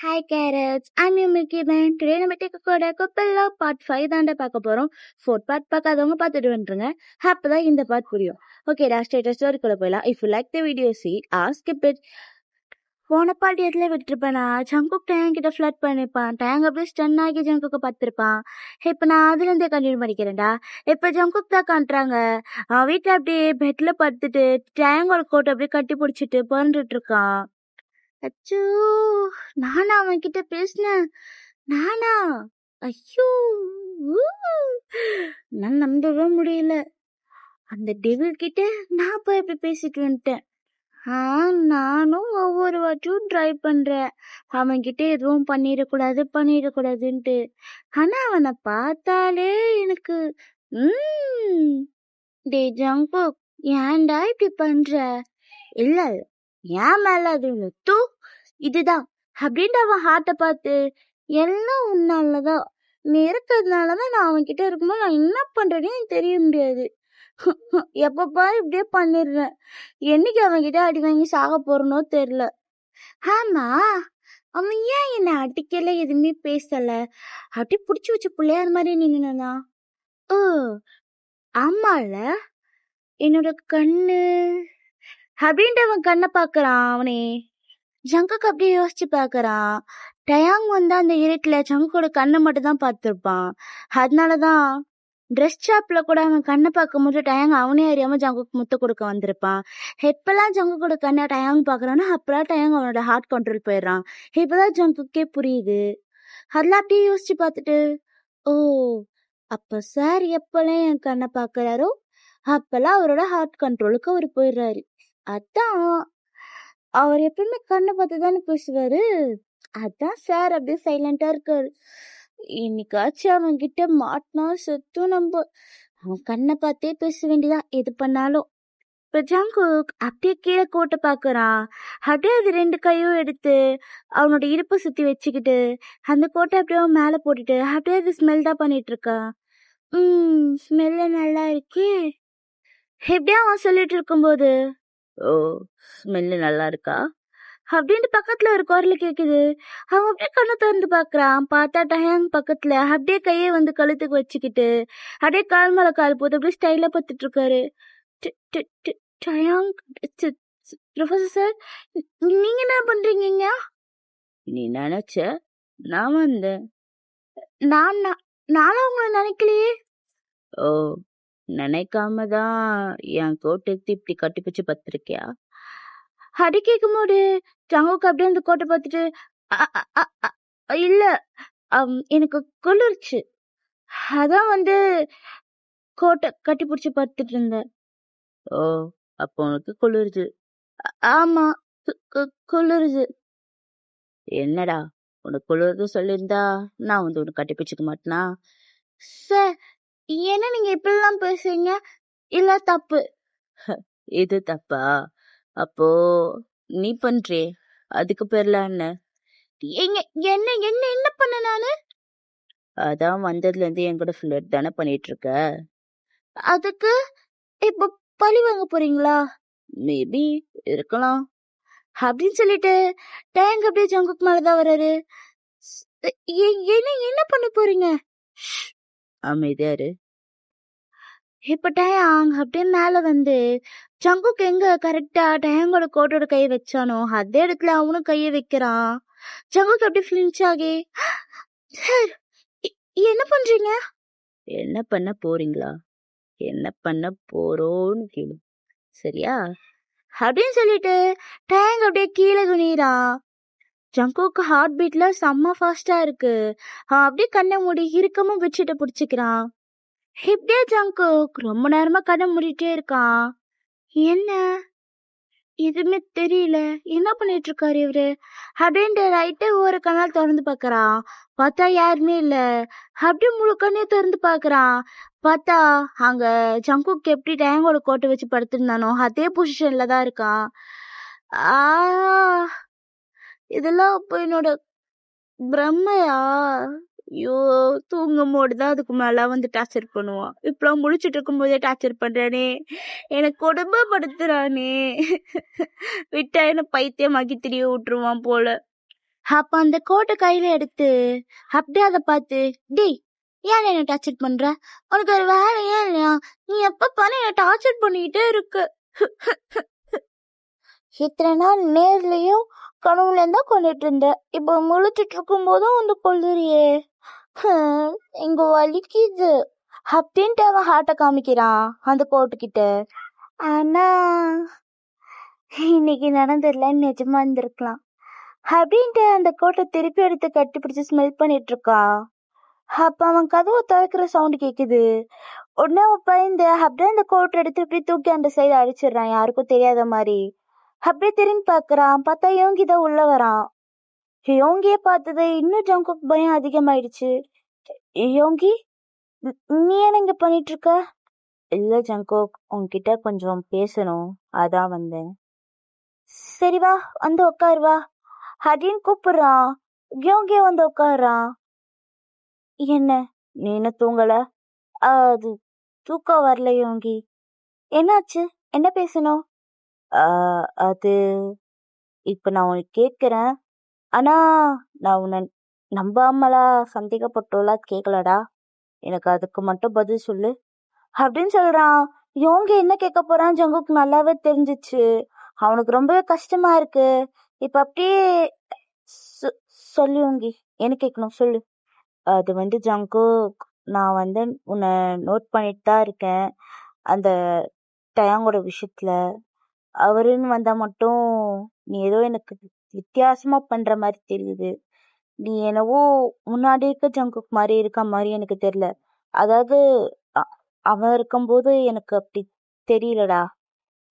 Hi carrots, I'm your Milky Man. Today நம்ம டேக்கோட கொப்பல்லா part 5 தாண்ட பார்க்க போறோம். 4th பார்ட் பார்க்காதவங்க பார்த்துட்டு வந்துருங்க. அப்பதான் இந்த பார்ட் புரியும். ஓகேடா, ஸ்ட்ரெயிட்டா ஸ்டோரிக்குள்ள போயிடலாம். If you like the video, see or skip it. போன பார்ட் எதுல விட்டுருப்பேனா, ஜங்குக் டேங் கிட்ட ஃபிளட் பண்ணிருப்பான். டேங் அப்படியே ஸ்டன் ஆகி ஜங்குக்கு பார்த்துருப்பான். இப்ப நான் அதுல இருந்தே கண்டினியூ பண்ணிக்கிறேன்டா. இப்ப ஜங்குக் தான் காட்டுறாங்க. அவன் வீட்டுல அப்படியே பெட்ல படுத்துட்டு டேங்கோட கோட்டை அப்படியே கட்டி பிடிச்சிட்டு புரண்டுட்டு இருக்கான். அச்சோ, நானா அவன்கிட்ட பேசினேன்? நானா? ஐயோ, ஊ. நான் நம்பவே முடியல. அந்த டெவில் கிட்ட நான் போய் இப்படி பேசிட்டு வந்துட்டேன். நானும் ஒவ்வொரு வாட்டியும் ட்ரை பண்றேன் அவன்கிட்ட எதுவும் பண்ணிடக்கூடாதுன்ட்டு. ஆனா அவனை பார்த்தாலே எனக்கு டே ஜங்குக், ஏன்டா இப்படி பண்ற? இல்ல, ஏன் மேல அது தூ இதுதான் அப்படின்ட்டு அவன் ஹார்ட்டை பார்த்து, எல்லாம் உன்னாலதான், நீ இருக்கிறதுனாலதான் நான் அவன் கிட்ட இருக்கும்போது நான் என்ன பண்றேன்னு எனக்கு தெரிய முடியாது. எப்பப்பா இப்படியே பண்ணிடுறேன். என்னைக்கு அவன் கிட்ட அடி வாங்கி சாக போறனோ தெரியல. ஆமா, அவன் ஏன் என்ன அடிக்கல, எதுவுமே பேசல, அப்படி புடிச்சு வச்ச பிள்ளையார் மாதிரி நின்னா? ஓ ஆமால, என்னோட கண்ணு அப்படின்ட்டு அவன் கண்ணை பாக்குறான். அவனே ஜங்குக்கு அப்படியே யோசிச்சு பாக்குறான். டயாங் வந்து அந்த இருட்டுல ஜங்குக்கோட கண்ணை மட்டும் தான் பார்த்திருப்பான். அதனாலதான் ட்ரெஸ் ஷாப்ல கூட அவன் கண்ணை பார்க்கும் போது டயாங் அவனே அறியாம ஜங்குக்கு முத்த கொடுக்க வந்திருப்பான். எப்பெல்லாம் ஜங்குக்கோட கண்ணை டயாங் பாக்குறானோ அப்பெல்லாம் டயாங் அவனோட ஹார்ட் கண்ட்ரோல் போயிடுறான். இப்பதான் ஜங்குக்கே புரியுது. அதெல்லாம் அப்படியே யோசிச்சு பார்த்துட்டு, ஓ அப்ப சார் எப்பெல்லாம் என் கண்ணை பாக்குறாரோ அப்பெல்லாம் அவரோட ஹார்ட் கண்ட்ரோலுக்கு அவர் போயிடுறாரு. அதான் அவர் எப்பயுமே கண்ணை பார்த்து தானே பேசுவாரு. அதான் சார் அப்படியே சைலண்டா இருக்காரு. இன்னைக்காச்சும் அவன் கிட்ட மாட்டினா செத்தும் நம்ம. அவன் கண்ணை பார்த்தே பேச வேண்டியதான் எது பண்ணாலும். இப்ப ஜங்குக் அப்படியே கீழே கோட்டை பாக்குறான். அப்படியே அது 2 கையும் எடுத்து அவனோட இடுப்பை சுத்தி வச்சுக்கிட்டு அந்த கோட்டை அப்படியே மேல போட்டுட்டு அப்படியே அது ஸ்மெல் தான் பண்ணிட்டு இருக்கான். ஸ்மெல்ல நல்லா இருக்கே எப்படியா அவன் சொல்லிட்டு இருக்கும்போது, ஓ ஸ்மெல்லு நல்லா இருக்கா அப்படின்ட்டு பக்கத்துல ஒரு குரல் கேக்குது. அவன் அப்படியே கண்ணை திறந்து பாக்குறான். பார்த்தா டயாங் பக்கத்துல அப்படியே கையை வந்து கழுத்துக்கு வச்சுக்கிட்டு அப்படியே கால் மேல கால் போது அப்படியே ஸ்டைலா பார்த்துட்டு இருக்காரு. டயாங், ப்ரொஃபசர் சார், நீங்க என்ன பண்றீங்க? நீ நினைச்ச நான் வந்தேன். நானும் உங்களை நினைக்கலையே. ஓ, நினைக்காம தான் என் கோட்டைக்கு இப்படி கட்டி பிடிச்சு பத்திருக்கியா? அடி கேட்கும் போது ஜங்குக்கு அப்படியே அந்த கோட்டை பார்த்துட்டு, இல்ல எனக்கு குளிர்ச்சு, அதான் வந்து கோட்டை கட்டி பிடிச்சு படுத்துட்டு இருந்தேன். ஓ, அப்போ உனக்கு குளிருது? ஆமா, குளிருது. என்னடா உனக்கு குளிர்து சொல்லியிருந்தா நான் வந்து உனக்கு கட்டி பிடிச்சிக்க மாட்டேனா? சார், என்ன நீங்க இப்படிலாம் பேசுறீங்க? இல்ல தப்பு. இது தப்பா? அப்போ நீ பண்றே அதுக்கு பேர்ல என்ன? என்ன பண்ண நானு? அதான் வந்ததுல இருந்து என் கூட ஃபிளர்ட் தானே பண்ணிட்டு இருக்க. அதுக்கு இப்ப பழி வாங்க போறீங்களா? மேபி இருக்கலாம் அப்படின்னு சொல்லிட்டு டேங்க் அப்படியே ஜங்குக்கு மேலதான் வர்றாரு. என்ன பண்ண போறீங்க? அமைதியாரு. இப்ப டயாங் அப்படியே மேல வந்து ஜங்குக்கு எங்க கரெக்டா டயாங்கோட கோட்டோட கையை வச்சானோ அதே இடத்துல அவனும் கையை வைக்கிறான். ஜங்குக்கு அப்படியே ஃபிளின்ச் ஆகி, சார் என்ன பண்றீங்க? என்ன பண்ண போறீங்களா? என்ன பண்ண போறோன்னு கேளு, சரியா? அப்படின்னு சொல்லிட்டு டயாங் அப்படியே கீழே குனிறான். ஜங்குக்கு ஹார்ட் பீட்ல செம்ம ஃபாஸ்டா இருக்கு. அப்படியே கண்ணை மூடி இறுக்கமும் வச்சுட்டு பிடிச்சிக்கிறான். இப்படியே ஜங்குக் ரொம்ப நேரமா கண்ணை மூடிட்டே இருக்கான். என்ன எதுவுமே தெரியல, என்ன பண்ணிட்டு இருக்காரு இவரு அப்படின்ட்டு ரைட்டு ஒரு கண்ணால் திறந்து பாக்குறான். பார்த்தா யாருமே இல்ல. அப்படியே முழு கண்ணே திறந்து பாக்குறான். பார்த்தா அங்க ஜங்குக் எப்படி டேங்கோட கோட்டை வச்சு படுத்திருந்தானோ அதே பொசிஷன்ல தான் இருக்கான். இதெல்லாம் அப்போ என்னோட பிரம்மையா? ஐயோ, தூங்கும் போதுதான் அதுக்கு மேல வந்து டார்ச்சர் பண்ணுவான். இப்பெல்லாம் முடிச்சிட்டு இருக்கும் போதே டார்ச்சர் பண்றானே, எனக்கு கொடுமைப்படுத்துறானே. விட்டா என்ன பைத்தியமாக்கி திரிய விட்டுருவான் போல. அப்ப அந்த கோட்டை கையில எடுத்து அப்படியே அதை பார்த்து, டேய் ஏன் என்ன டார்ச்சர் பண்ற? உனக்கு ஒரு வேலையே இல்லையா? நீ எப்ப பாரு என்ன டார்ச்சர் பண்ணிக்கிட்டே இருக்கு. இத்தனை நாள் நேர்லயும் கனவுல இருந்தா கொண்டுட்டு இருந்த, இப்ப முழிச்சிட்டு இருக்கும் போதும் வந்து கொள்ளுறியே. இங்க வலிக்குது அப்படின்ட்டு அவன் ஹார்ட்ட காமிக்கிறான் அந்த கோட்டுக்கிட்ட. ஆனா இன்னைக்கு நடந்துடலன்னு நிஜமா இருந்திருக்கலாம் அப்படின்ட்டு அந்த கோட்டை திருப்பி எடுத்து கட்டிப்பிடிச்சு ஸ்மெல் பண்ணிட்டு இருக்கா. அப்ப அவன் கதவை திறக்கிற சவுண்ட் கேக்குது. உடனே அவன் பயந்து அப்படியே அந்த கோட்டை எடுத்து இப்படி தூக்கி அந்த சைடு அடிச்சிடுறான், யாருக்கும் தெரியாத மாதிரி. அப்படியே திரும்பி பாக்குறான், பார்த்தா யோங்கி தான் உள்ள வரான். யோங்கிய பார்த்தது இன்னும் ஜங்குக்கு பயம் அதிகமாயிடுச்சு. யோங்கி, நீ என்ன இங்க பண்ணிட்டு இருக்க? இல்ல ஜங்கோக், உன்கிட்ட கொஞ்சம் பேசணும், அதான் வந்தேன். சரி வா, வந்து உட்காரு வா அப்படின்னு கூப்பிடுறான். யோங்கிய வந்து உட்காடுறான். என்ன நீ என்ன தூங்கல? அது தூக்கம் வரல யோங்கி. என்னாச்சு, என்ன பேசணும்? அது இப்ப நான் உனக்கு கேக்குறேன், ஆனா நான் உன்னை நம்பாமலா சந்தேகப்பட்டோலா கேட்கலடா, எனக்கு அதுக்கு மட்டும் பதில் சொல்லு அப்படின்னு சொல்றான். யோங்கி என்ன கேட்க போறான் ஜங்குக்கு நல்லாவே தெரிஞ்சிச்சு. அவனுக்கு ரொம்பவே கஷ்டமா இருக்கு. இப்ப அப்படியே சொல்லு யோங்கி, என்ன கேட்கணும் சொல்லு. அது வந்து ஜங்குக், நான் வந்து உன்னை நோட் பண்ணிட்டு தான் இருக்கேன் அந்த டயாங்கோட விஷயத்துல. அவருன்னு வந்தா மட்டும் நீ ஏதோ எனக்கு வித்தியாசமா பண்ற மாதிரி தெரியுது. நீ என்னவோ முன்னாடி இருக்க ஜங்குக் மாதிரி இருக்க மாதிரி எனக்கு தெரியல. அதாவது அவன் இருக்கும்போது எனக்கு அப்படி தெரியலடா.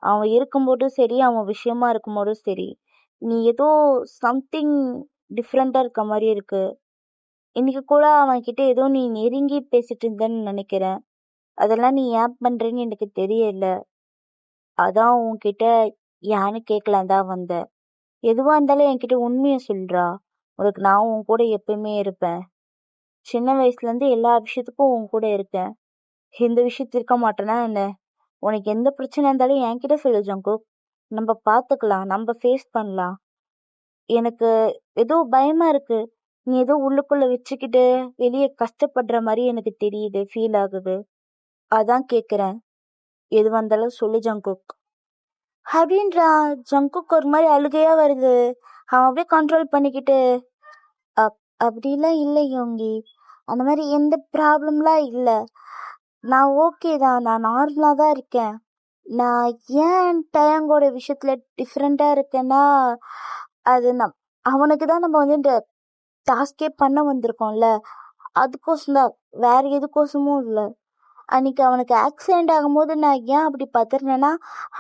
அவன் இருக்கும்போதும் சரி, அவன் விஷயமா இருக்கும்போதும் சரி, நீ ஏதோ சம்திங் டிஃப்ரெண்டா இருக்க மாதிரி இருக்கு. இன்னைக்கு கூட அவன் கிட்ட ஏதோ நீ நெருங்கி பேசிட்டு இருந்தேன்னு நினைக்கிறேன். அதெல்லாம் நீ ஏன் பண்றேன்னு எனக்கு தெரியல. அதான் உன்கிட்ட யான்னு கேட்கலாம் தான் வந்தேன். எதுவா இருந்தாலும் என்கிட்ட உண்மையை சொல்றா, உனக்கு நான் உன் கூட எப்பயுமே இருப்பேன். சின்ன வயசுல இருந்து எல்லா விஷயத்துக்கும் உன் கூட இருக்கேன். இந்த விஷயத்து இருக்க மாட்டேன்னா என்ன? உனக்கு எந்த பிரச்சனை இருந்தாலும் என்கிட்ட சொல்லு ஜங்குக், நம்ம பாத்துக்கலாம், நம்ம ஃபேஸ் பண்ணலாம். எனக்கு ஏதோ பயமா இருக்கு, நீ ஏதோ உள்ளுக்குள்ள வச்சுக்கிட்டு வெளியே கஷ்டப்படுற மாதிரி எனக்கு தெரியுது, ஃபீல் ஆகுது. அதான் கேக்குறேன், எது வந்தாலும் சொல்லு ஜங்குக் அப்படின்றான். ஜங்குக்கு ஒரு மாதிரி அழுகையா வருது. அவன் அப்படியே கண்ட்ரோல் பண்ணிக்கிட்டு, அப்படிலாம் இல்லை யோங்கி, அந்த மாதிரி எந்த ப்ராப்ளம்லாம் இல்லை, நான் ஓகே தான், நான் நார்மலா தான் இருக்கேன். நான் ஏன் டயாங்கோட விஷயத்துல டிஃப்ரெண்டா இருக்கேன்னா, அது அவனுக்கு தான் நம்ம வந்து இந்த டாஸ்கே பண்ண வந்திருக்கோம்ல, அதுக்கோசம் தான், வேற எதுக்கோசமும் இல்லை. அன்னைக்கு அவனுக்கு ஆக்சிடென்ட் ஆகும்போது நான் ஏன் அப்படி பதறினேன்னா,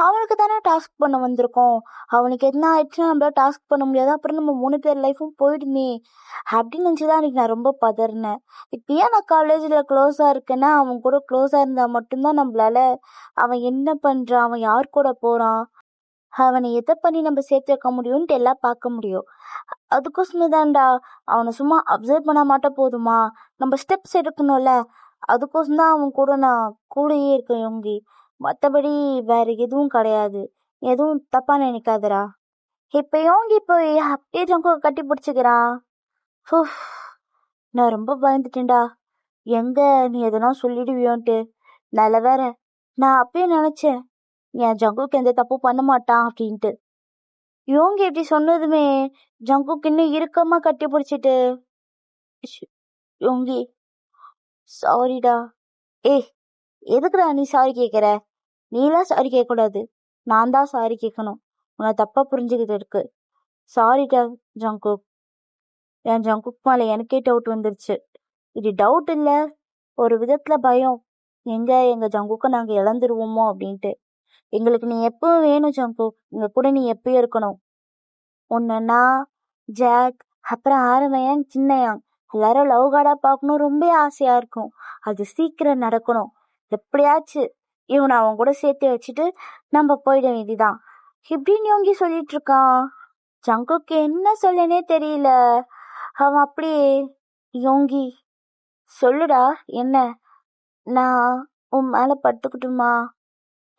அவனுக்கு தானே டாஸ்க் பண்ண வந்திருக்கோம், அவனுக்கு என்ன ஆயிடுச்சுன்னா நம்மளால டாஸ்க் பண்ண முடியாது, அப்புறம் நம்ம 3 பேர் லைஃபும் போயிடுமே அப்படின்னு நினச்சிதான் அன்னைக்கு நான் ரொம்ப பதறினேன். இப்போ ஏன் நான் காலேஜில் க்ளோஸாக இருக்கேன்னா, அவன் கூட க்ளோஸாக இருந்தால் மட்டும்தான் நம்மளால அவன் என்ன பண்ணுறான், அவன் யார் கூட போகிறான், அவனை எதை பண்ணி நம்ம சேர்த்து வைக்க முடியும்ன்ட்டு எல்லாம் பார்க்க முடியும். அதுக்கோசமே தான்டா, அவனை சும்மா அப்சர்வ் பண்ண மாட்டா போதுமா, நம்ம ஸ்டெப்ஸ் எடுக்கணும்ல, அதுக்கோசம் தான் அவன் கூட நான் கூடயே இருக்கேன் யோங்கி. மற்றபடி வேற எதுவும் கிடையாது, எதுவும் தப்பா நினைக்காதடா. இப்ப யோங்கி போய் அப்படியே ஜங்க கட்டி பிடிச்சிக்கிறான். நான் ரொம்ப பயந்துட்டேன்டா, எங்க நீ எதனா சொல்லிடுவியோன்ட்டு. நல்ல வேற, நான் அப்பயே நினைச்சேன் என் ஜங்குக்கு எந்த தப்பு பண்ண மாட்டான் அப்படின்ட்டு. யோங்கி இப்படி சொன்னதுமே ஜங்குக்கு இன்னும் இறுக்கமா கட்டி பிடிச்சிட்டு, யோங்கி சாரிடா. எதுக்குடா நீ சாரி கேட்குற? நீலாம் சாரி கேட்கக்கூடாது, நான் தான் சாரி கேட்கணும், உன்னை தப்பா புரிஞ்சுக்கிட்டு இருக்கு. சாரிடா ஜங்குக். என் ஜங்குக் மேலே எனக்கே டவுட் வந்துருச்சு. இது டவுட் இல்லை, ஒரு விதத்துல பயம். எங்க ஜங்குக்கை நாங்கள் இழந்துருவோமோ அப்படின்ட்டு. எங்களுக்கு நீ எப்பவும் வேணும் ஜங்குக், எங்க கூட நீ எப்பயும் இருக்கணும். உன்னா ஜாக், அப்புறம் ஆரம்பையான், சின்னையான் எல்லாரும் லவ் கார்டா பார்க்கணும் ரொம்ப ஆசையா இருக்கும். அது சீக்கிரம் நடக்கணும். எப்படியாச்சு இவனை அவன் கூட சேர்த்து வச்சுட்டு நம்ம போயிட வேண்டிதான் இப்படின்னு யோங்கி சொல்லிட்டு இருக்கான். ஜங்குக்கு என்ன சொல்லனே தெரியல. அவன் அப்படியே, யோங்கி சொல்லுடா என்ன, நான் உன் மேல படுத்துக்கிட்டுமா?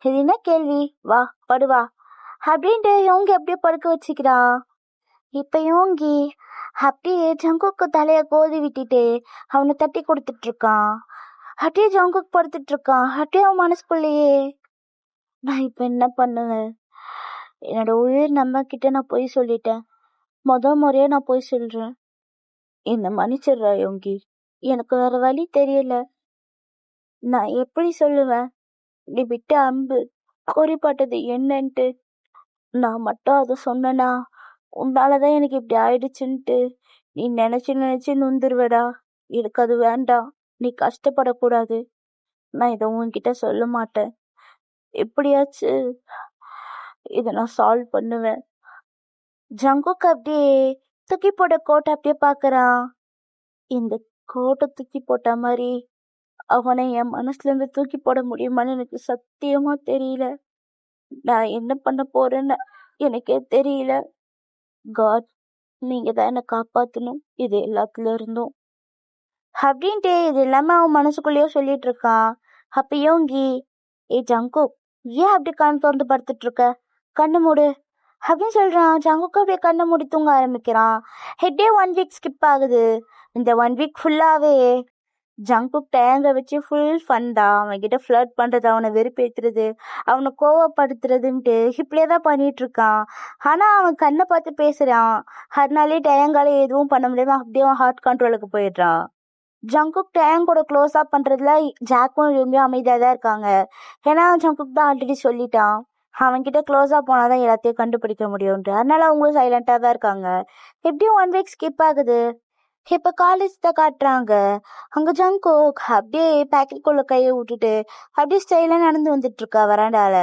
இது என்ன கேள்வி, வா படுவா அப்படின்ட்டு யோங்கி அப்படியே படுக்க வச்சுக்கிறான். இப்ப யோங்கி அப்படியே ஜங்குக்கு தலைய கோதி விட்டுட்டு அவனை தட்டி கொடுத்துட்டு இருக்கான். அப்படியே ஜங்குக் படுத்துட்டு இருக்கான். அப்படியே அவன் மனசுக்குள்ளேயே, நான் இப்ப என்ன பண்ணுவேன்? என்னோட உயிர் நம்ம கிட்ட நான் போய் சொல்லிட்டேன். முறையா நான் போய் சொல்றேன். என்ன மன்னிச்சிடுறா யோங்கி. எனக்கு வேற வழி தெரியல. நான் எப்படி சொல்லுவேன்? நீ விட்ட அம்பு குறிப்பட்டது என்னன்ட்டு. நான் மட்டும் அதை சொன்னனா உன்னாலதான் எனக்கு இப்படி ஆயிடுச்சுன்ட்டு நீ நினைச்சு நொந்துருவடா. எனக்கு அது வேண்டாம். நீ கஷ்டப்படக்கூடாது. நான் இதை உன்கிட்ட சொல்ல மாட்டேன். எப்படியாச்சு இதை நான் சால்வ் பண்ணுவேன். ஜங்குக்கு அப்படியே தூக்கி போட்ட கோட்டை அப்படியே பாக்குறான். இந்த கோட்டை தூக்கி போட்ட மாதிரி அவனை என் மனசுல இருந்து தூக்கி போட முடியுமான்னு எனக்கு சத்தியமா தெரியல. நான் என்ன பண்ண போறேன்னு எனக்கே தெரியல. காட், நீங்க தான் என்னை காப்பாத்தணும் இது எல்லாத்துல இருந்தும் அப்படின்ட்டு இது எல்லாமே அவன் மனசுக்குள்ளேயே சொல்லிட்டு இருக்கான். அப்ப யோங்கி, ஏ ஜங்குக், ஏன் அப்படி கண் திறந்து படுத்துட்டு இருக்க? கண்ணு மூடு அப்படின்னு சொல்றான். ஜங்குக்கு அப்படியே கண்ணை மூடி தூங்க ஆரம்பிக்கிறான். ஹெட்டே 1 வீக் ஸ்கிப் ஆகுது. இந்த 1 வீக் ஃபுல்லாவே ஜங்குக் டேங்க வச்சு ஃபுல் ஃபன் தான். அவன்கிட்ட ஃப்ளர்ட் பண்றது, அவனை வெறுப்பேத்துறது, அவனை கோவப்படுத்துறதுன்ட்டு இப்படியே தான் பண்ணிட்டு இருக்கான். ஆனா அவன் கண்ணை பார்த்து பேசுறான். அதனாலே டயங்கால எதுவும் பண்ண முடியாம அப்படியே அவன் ஹார்ட் கண்ட்ரோலுக்கு போயிடுறான். ஜங்குக் டேங்கோட க்ளோஸ் அப் பண்றதுல ஜாக்கும் யோங்கியும் அமைதியா தான் இருக்காங்க. ஏன்னா ஜங்குக் தான் ஆல்ரெடி சொல்லிட்டான், அவன்கிட்ட க்ளோஸா போனாதான் எல்லாத்தையும் கண்டுபிடிக்க முடியும்ட்டு. அதனால அவங்களும் சைலண்டா தான் இருக்காங்க. எப்படியும் 1 வீக் ஸ்கிப் ஆகுது. இப்ப காலேஜ் தான் காட்டுறாங்க. அங்க ஜங்குக் அப்படியே பேக்கெட்குள்ள கையை விட்டுட்டு அப்படியே ஸ்டைலா நடந்து வந்துட்டு இருக்கா வராண்டால.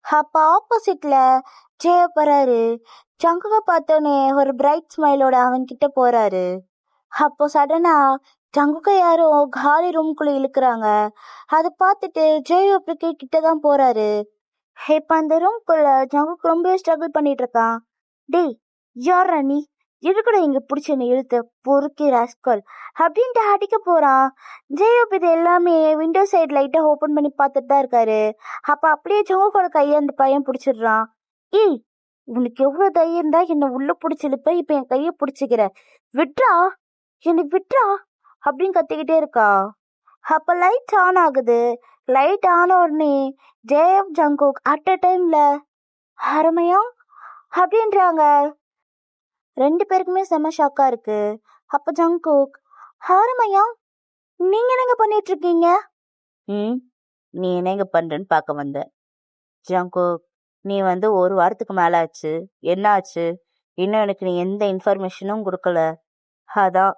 அப்ப ஆப்போசிட்ல ஜெய போறாரு. ஜங்குக பார்த்தோன்னே ஒரு பிரைட் ஸ்மைலோட அவன் கிட்ட போறாரு. அப்போ சடனா ஜங்குக யாரோ காலி ரூம்குள்ள இழுக்கிறாங்க. அதை பார்த்துட்டு ஜெய் அப்படியே கிட்டதான் போறாரு. இப்ப அந்த ரூம்குள்ள ஜங்குக் ரொம்பவே ஸ்ட்ரகிள் பண்ணிட்டு இருக்கான். டேய், யாரா நீ? எதுக்கூட இங்க பிடிச்ச நீ இழுத்த பொறுக்கி ராஸ்கல் அப்படின்ட்டு அடிக்க போறான். ஜெயப் இது எல்லாமே விண்டோ சைட் லைட்டா ஓபன் பண்ணி பார்த்துட்டு தான் இருக்காரு. அப்ப அப்படியே ஜங்குக்கோட கையை அந்த பையன் பிடிச்சிடுறான். ஏய், உனக்கு எவ்வளவு தைரியம் இருந்தா என்ன உள்ள பிடிச்சிருப்ப, இப்ப என் கைய பிடிச்சிக்கிற, விட்றா, என்னை விட்றா அப்படின்னு கத்திக்கிட்டே இருக்கா. அப்ப லைட் ஆன் ஆகுது. லைட் ஆன உடனே ஜெயம் ஜங்குக் அட் அ டைம்ல அருமையா அப்படின்றாங்க. 2 பேருக்குமே செம ஷாக்கா இருக்கு. அப்ப ஜங்குக், ஹாரமையா, நீங்க என்னங்க பண்ணிட்டு இருக்கீங்க? நீ என்னங்க பண்றேன்னு பார்க்க வந்த. ஜங்குக், நீ வந்து 1 வாரத்துக்கு மேல ஆச்சு. என்ன ஆச்சு? இன்னும் எனக்கு நீ எந்த இன்ஃபர்மேஷனும் கொடுக்கல. அதான்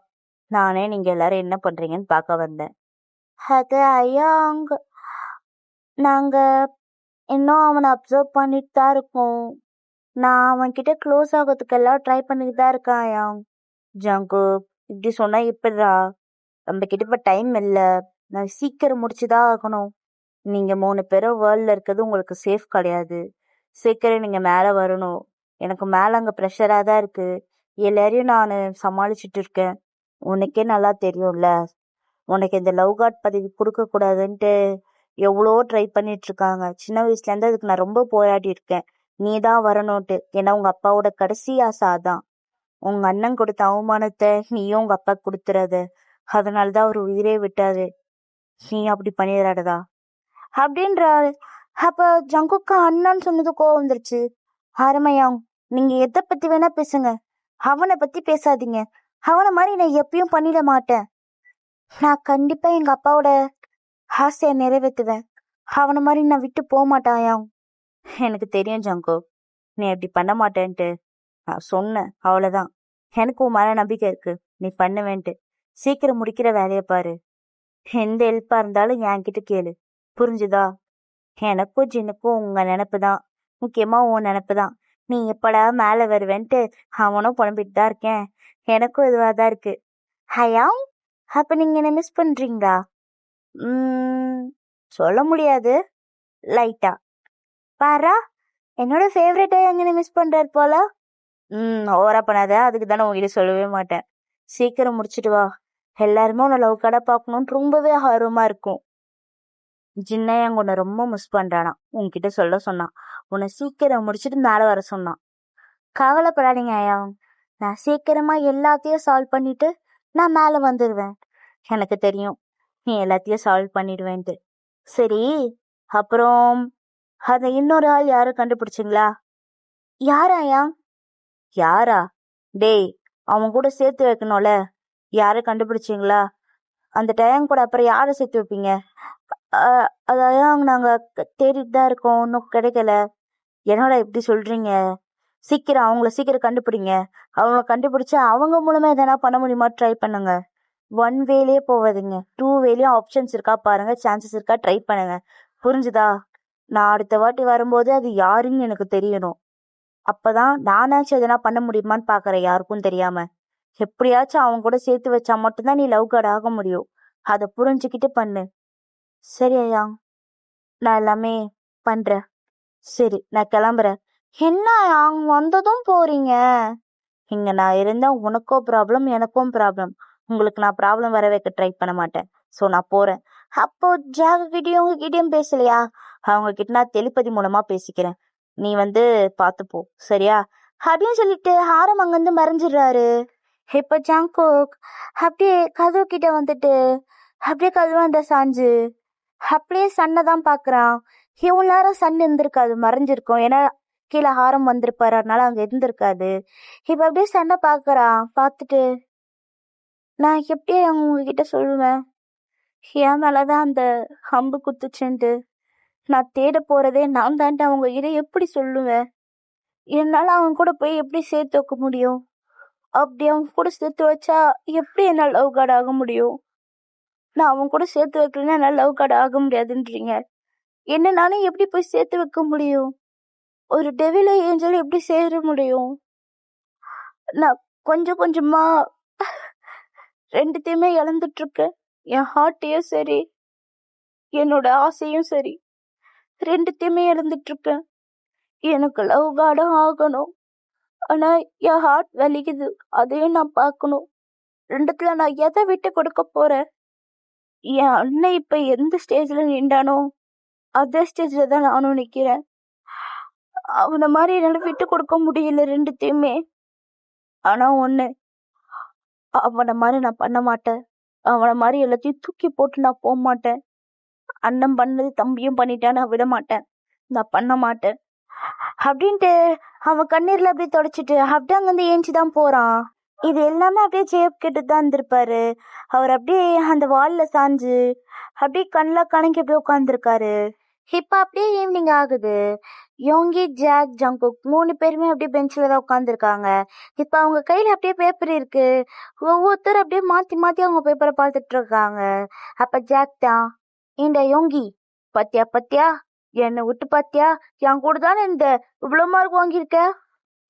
நானே நீங்க எல்லாரும் என்ன பண்றீங்கன்னு பார்க்க வந்தேன். அது ஐயா, நாங்க இன்னும் அவனை அப்சர்வ் பண்ணிட்டு தான் இருக்கோம். நான் அவன்கிட்ட க்ளோஸ் ஆகிறதுக்கு எல்லாம் ட்ரை பண்ணிட்டு தான் இருக்கேன். ஜங்குக், இப்படி சொன்னா எப்படிடா? நம்ம கிட்ட இப்ப டைம் இல்லை. நான் சீக்கிரம் முடிச்சுதான் ஆகணும். நீங்க 3 பேரும் வேர்ல்ட்ல இருக்கிறது உங்களுக்கு சேஃப் கிடையாது. சீக்கிரம் நீங்க மேல வரணும். எனக்கு மேல அங்க ப்ரெஷரா தான் இருக்கு. எல்லாரையும் நான் சமாளிச்சுட்டு இருக்கேன். உனக்கே நல்லா தெரியும்ல, உனக்கு இந்த லவ் கார்ட் பதவி கொடுக்க கூடாதுன்ட்டு எவ்வளோ ட்ரை பண்ணிட்டு இருக்காங்க. சின்ன வயசுல இருந்து அதுக்கு நான் ரொம்ப போராடி இருக்கேன். நீ தான் வரணும்ட்டு. ஏன்னா உங்க அப்பாவோட கடைசி ஆசை அதான். உங்க அண்ணன் கொடுத்த அவமானத்தை நீயும் உங்க அப்பா கொடுத்துறாத. அதனாலதான் அவர் உயிரே விட்டாரு. நீ அப்படி பண்ணிடாதடா அப்படின்றாரு. அப்ப ஜங்குக்கு அண்ணான்னு சொன்னது கோவம் வந்துருச்சு. அருமையாங், நீங்க எதை பத்தி வேணா பேசுங்க, அவனை பத்தி பேசாதீங்க. அவனை மாதிரி நான் எப்பயும் பண்ணிட மாட்டேன். நான் கண்டிப்பா எங்க அப்பாவோட ஆசையை நிறைவேற்றுவேன். அவனை மாதிரி நான் விட்டு போக மாட்டாயாம். எனக்கு தெரியும் ஜங்குக், நீ அப்படி பண்ண மாட்டேன்ட்டு. நான் சொன்னேன், அவ்வளவுதான். எனக்கு உன் மேல நம்பிக்கை இருக்கு, நீ பண்ணுவேன்ட்டு. சீக்கிரம் முடிக்கிற வேலையை பாரு. எந்த ஹெல்ப்பா இருந்தாலும் என்கிட்ட கேளு, புரிஞ்சுதா? எனக்கும் ஜின்னுக்கும் உங்க நினப்பு தான், முக்கியமா உன் நினப்பு தான். நீ எப்படா மேல வருவேன்ட்டு அவனும் புலம்பிட்டு தான் இருக்கேன். எனக்கும் இதுவா தான் இருக்கு. ஹயா, அப்ப நீங்க என்ன மிஸ் பண்றீங்களா? சொல்ல முடியாது, லைட்டா. பாரா, என்னோட ஃபேவரட்டை எங்க மிஸ் பண்றாரு போல. ஓவரா பண்ணாத, அதுக்கு தானே உங்ககிட்ட சொல்லவே மாட்டேன். சீக்கிரம் முடிச்சுட்டு வா. எல்லாருமே உன்னை லவ் கடை பார்க்கணும்னு ரொம்பவே ஆர்வமா இருக்கும். ஜின்னையன் உன்னை ரொம்ப மிஸ் பண்றானா, உன்கிட்ட சொல்ல சொன்னான். உன்னை சீக்கிரம் முடிச்சுட்டு மேல வர சொன்னான். கவலைப்படாதீங்க ஐயா, நான் சீக்கிரமா எல்லாத்தையும் சால்வ் பண்ணிட்டு நான் மேல வந்துடுவேன். எனக்கு தெரியும் நீ எல்லாத்தையும் சால்வ் பண்ணிடுவேன்ட்டு. சரி, அப்புறம் அந்த இன்னொரு ஆள் யாரும் கண்டுபிடிச்சிங்களா? யாராயா? யாரா? டேய், அவன் கூட சேர்த்து வைக்கணும்ல. யாரை கண்டுபிடிச்சிங்களா? அந்த டைம் கூட அப்புறம் யாரை சேர்த்து வைப்பீங்க? அதான் நாங்க தேடிட்டு தான் இருக்கோம், இன்னும் கிடைக்கல. என்னடா இப்படி சொல்றீங்க? சீக்கிரம் அவங்கள சீக்கிரம் கண்டுபிடிங்க. அவங்கள கண்டுபிடிச்சா அவங்க மூலமா எதனா பண்ண முடியுமா ட்ரை பண்ணுங்க. 1 வேலயே போவாதுங்க, 2 வேலயும் ஆப்ஷன்ஸ் இருக்கா பாருங்க, சான்சஸ் இருக்கா ட்ரை பண்ணுங்க. புரிஞ்சுதா? நான் அடுத்த வாட்டி வரும்போது அது யாருன்னு எனக்கு தெரியணும். அப்பதான் நானாச்சும் எதனா பண்ண முடியுமான்னு பாக்குறேன், யாருக்கும் தெரியாம. எப்படியாச்சும் அவங்க கூட சேர்த்து வச்சா மட்டும்தான் நீ லவ் கார்டு ஆக முடியும். அதை புரிஞ்சுக்கிட்டு பண்ணு. சரி ஐயா, நான் எல்லாமே பண்றேன். சரி, நான் கிளம்புறேன். என்ன அவங்க வந்ததும் போறீங்க? இங்க நான் இருந்தா உனக்கும் ப்ராப்ளம், எனக்கும் ப்ராப்ளம். உங்களுக்கு நான் ப்ராப்ளம் வர வைக்க ட்ரை பண்ண மாட்டேன். ஸோ நான் போறேன். அப்போ ஜாகக்கிட்டையும் உங்ககிட்டயும் பேசலையா? அவங்க கிட்ட நான் டெலிபதி மூலமா பேசிக்கிறேன். நீ வந்து பாத்துப்போ, சரியா? அப்படின்னு சொல்லிட்டு ஹாரம் அங்கிருந்து மறைஞ்சிடுறாரு. இப்ப ஜாங்கோக் அப்படியே கதவு கிட்ட வந்துட்டு அப்படியே கதவாண்ட சாஞ்சு அப்படியே சன்னை தான் பாக்குறான். இவ்வளவு நேரம் சன் இருந்திருக்காது, மறைஞ்சிருக்கும். ஏன்னா கீழே ஹாரம் வந்திருப்பாரு, அதனால அங்க இருந்திருக்காது. இப்ப அப்படியே சண்டை பாக்குறான். பார்த்துட்டு நான் எப்படியே உங்ககிட்ட சொல்லுவேன், என் மேலதான் அந்த அம்பு குத்துச்சுன்ட்டு. நான் தேட போறதே நான் தான்ட்டு அவங்க கிட்ட எப்படி சொல்லுவேன்? என்னால அவன் கூட போய் எப்படி சேர்த்து வைக்க முடியும்? அப்படி அவங்க கூட சேர்த்து வச்சா எப்படி என்னால் லவ் கார்டு ஆக முடியும்? நான் அவன் கூட சேர்த்து வைக்கலன்னா என்னால் லவ் கார்டு ஆக முடியாதுன்றீங்க. என்ன நானும் எப்படி போய் சேர்த்து வைக்க முடியும்? ஒரு டெவில ஏஞ்சல் எப்படி சேர முடியும்? நான் கொஞ்சம் கொஞ்சமா ரெண்டுத்தையுமே இழந்துட்டு இருக்கேன். என் ஹார்ட்டையும் சரி, என்னோட ஆசையும் சரி, ரெண்டுத்தையுமே இழந்துட்டு இருக்கேன். எனக்கு லவ் கார்டும் ஆகணும், ஆனா என் ஹார்ட் வலிக்குது, அதையும் நான் பார்க்கணும். ரெண்டுத்துல நான் எதை விட்டு கொடுக்க போறேன்? என் அண்ணன் இப்ப எந்த ஸ்டேஜ்ல நின்றானோ அதே ஸ்டேஜ்ல தான் நானும் நிக்கிறேன். அவனை மாதிரி என்னால விட்டு கொடுக்க முடியல ரெண்டுத்தையுமே. ஆனா ஒண்ணு, அவனை மாதிரி நான் பண்ண மாட்டேன். அவனை மாதிரி எல்லாத்தையும் தூக்கி போட்டு நான் போக மாட்டேன். அண்ணன் பண்ணது தம்பியும் பண்ணிட்டா நான் விட மாட்டேன், நான் பண்ண மாட்டேன் அப்படின்ட்டு அவன் கண்ணீர்ல அப்படியே தொடச்சிட்டு அப்படியே அங்கிருந்து ஏஞ்சிதான் போறான். இது எல்லாமே அப்படியே ஜேப் கேட்டு தான் இருந்திருப்பாரு. அவர் அப்படியே அந்த வால்ல சாஞ்சு அப்படியே கண்ணில் கணக்கி அப்படியே உட்காந்துருக்காரு. இப்ப அப்படியே ஈவினிங் ஆகுது. யோங்கி, ஜாக், ஜங்குக் 3 பேருமே அப்படியே பெஞ்சில தான் உட்காந்துருக்காங்க. இப்ப அவங்க கையில அப்படியே பேப்பர் இருக்கு. ஒவ்வொருத்தரும் அப்படியே மாத்தி மாத்தி அவங்க பேப்பரை பார்த்துட்டு இருக்காங்க. அப்ப ஜாக் தான், இந்த யோங்கி பத்தியா பத்தியா, என்னை விட்டு பாத்தியா? என் கூட தானே இந்த இவ்வளவு மார்க் வாங்கியிருக்க.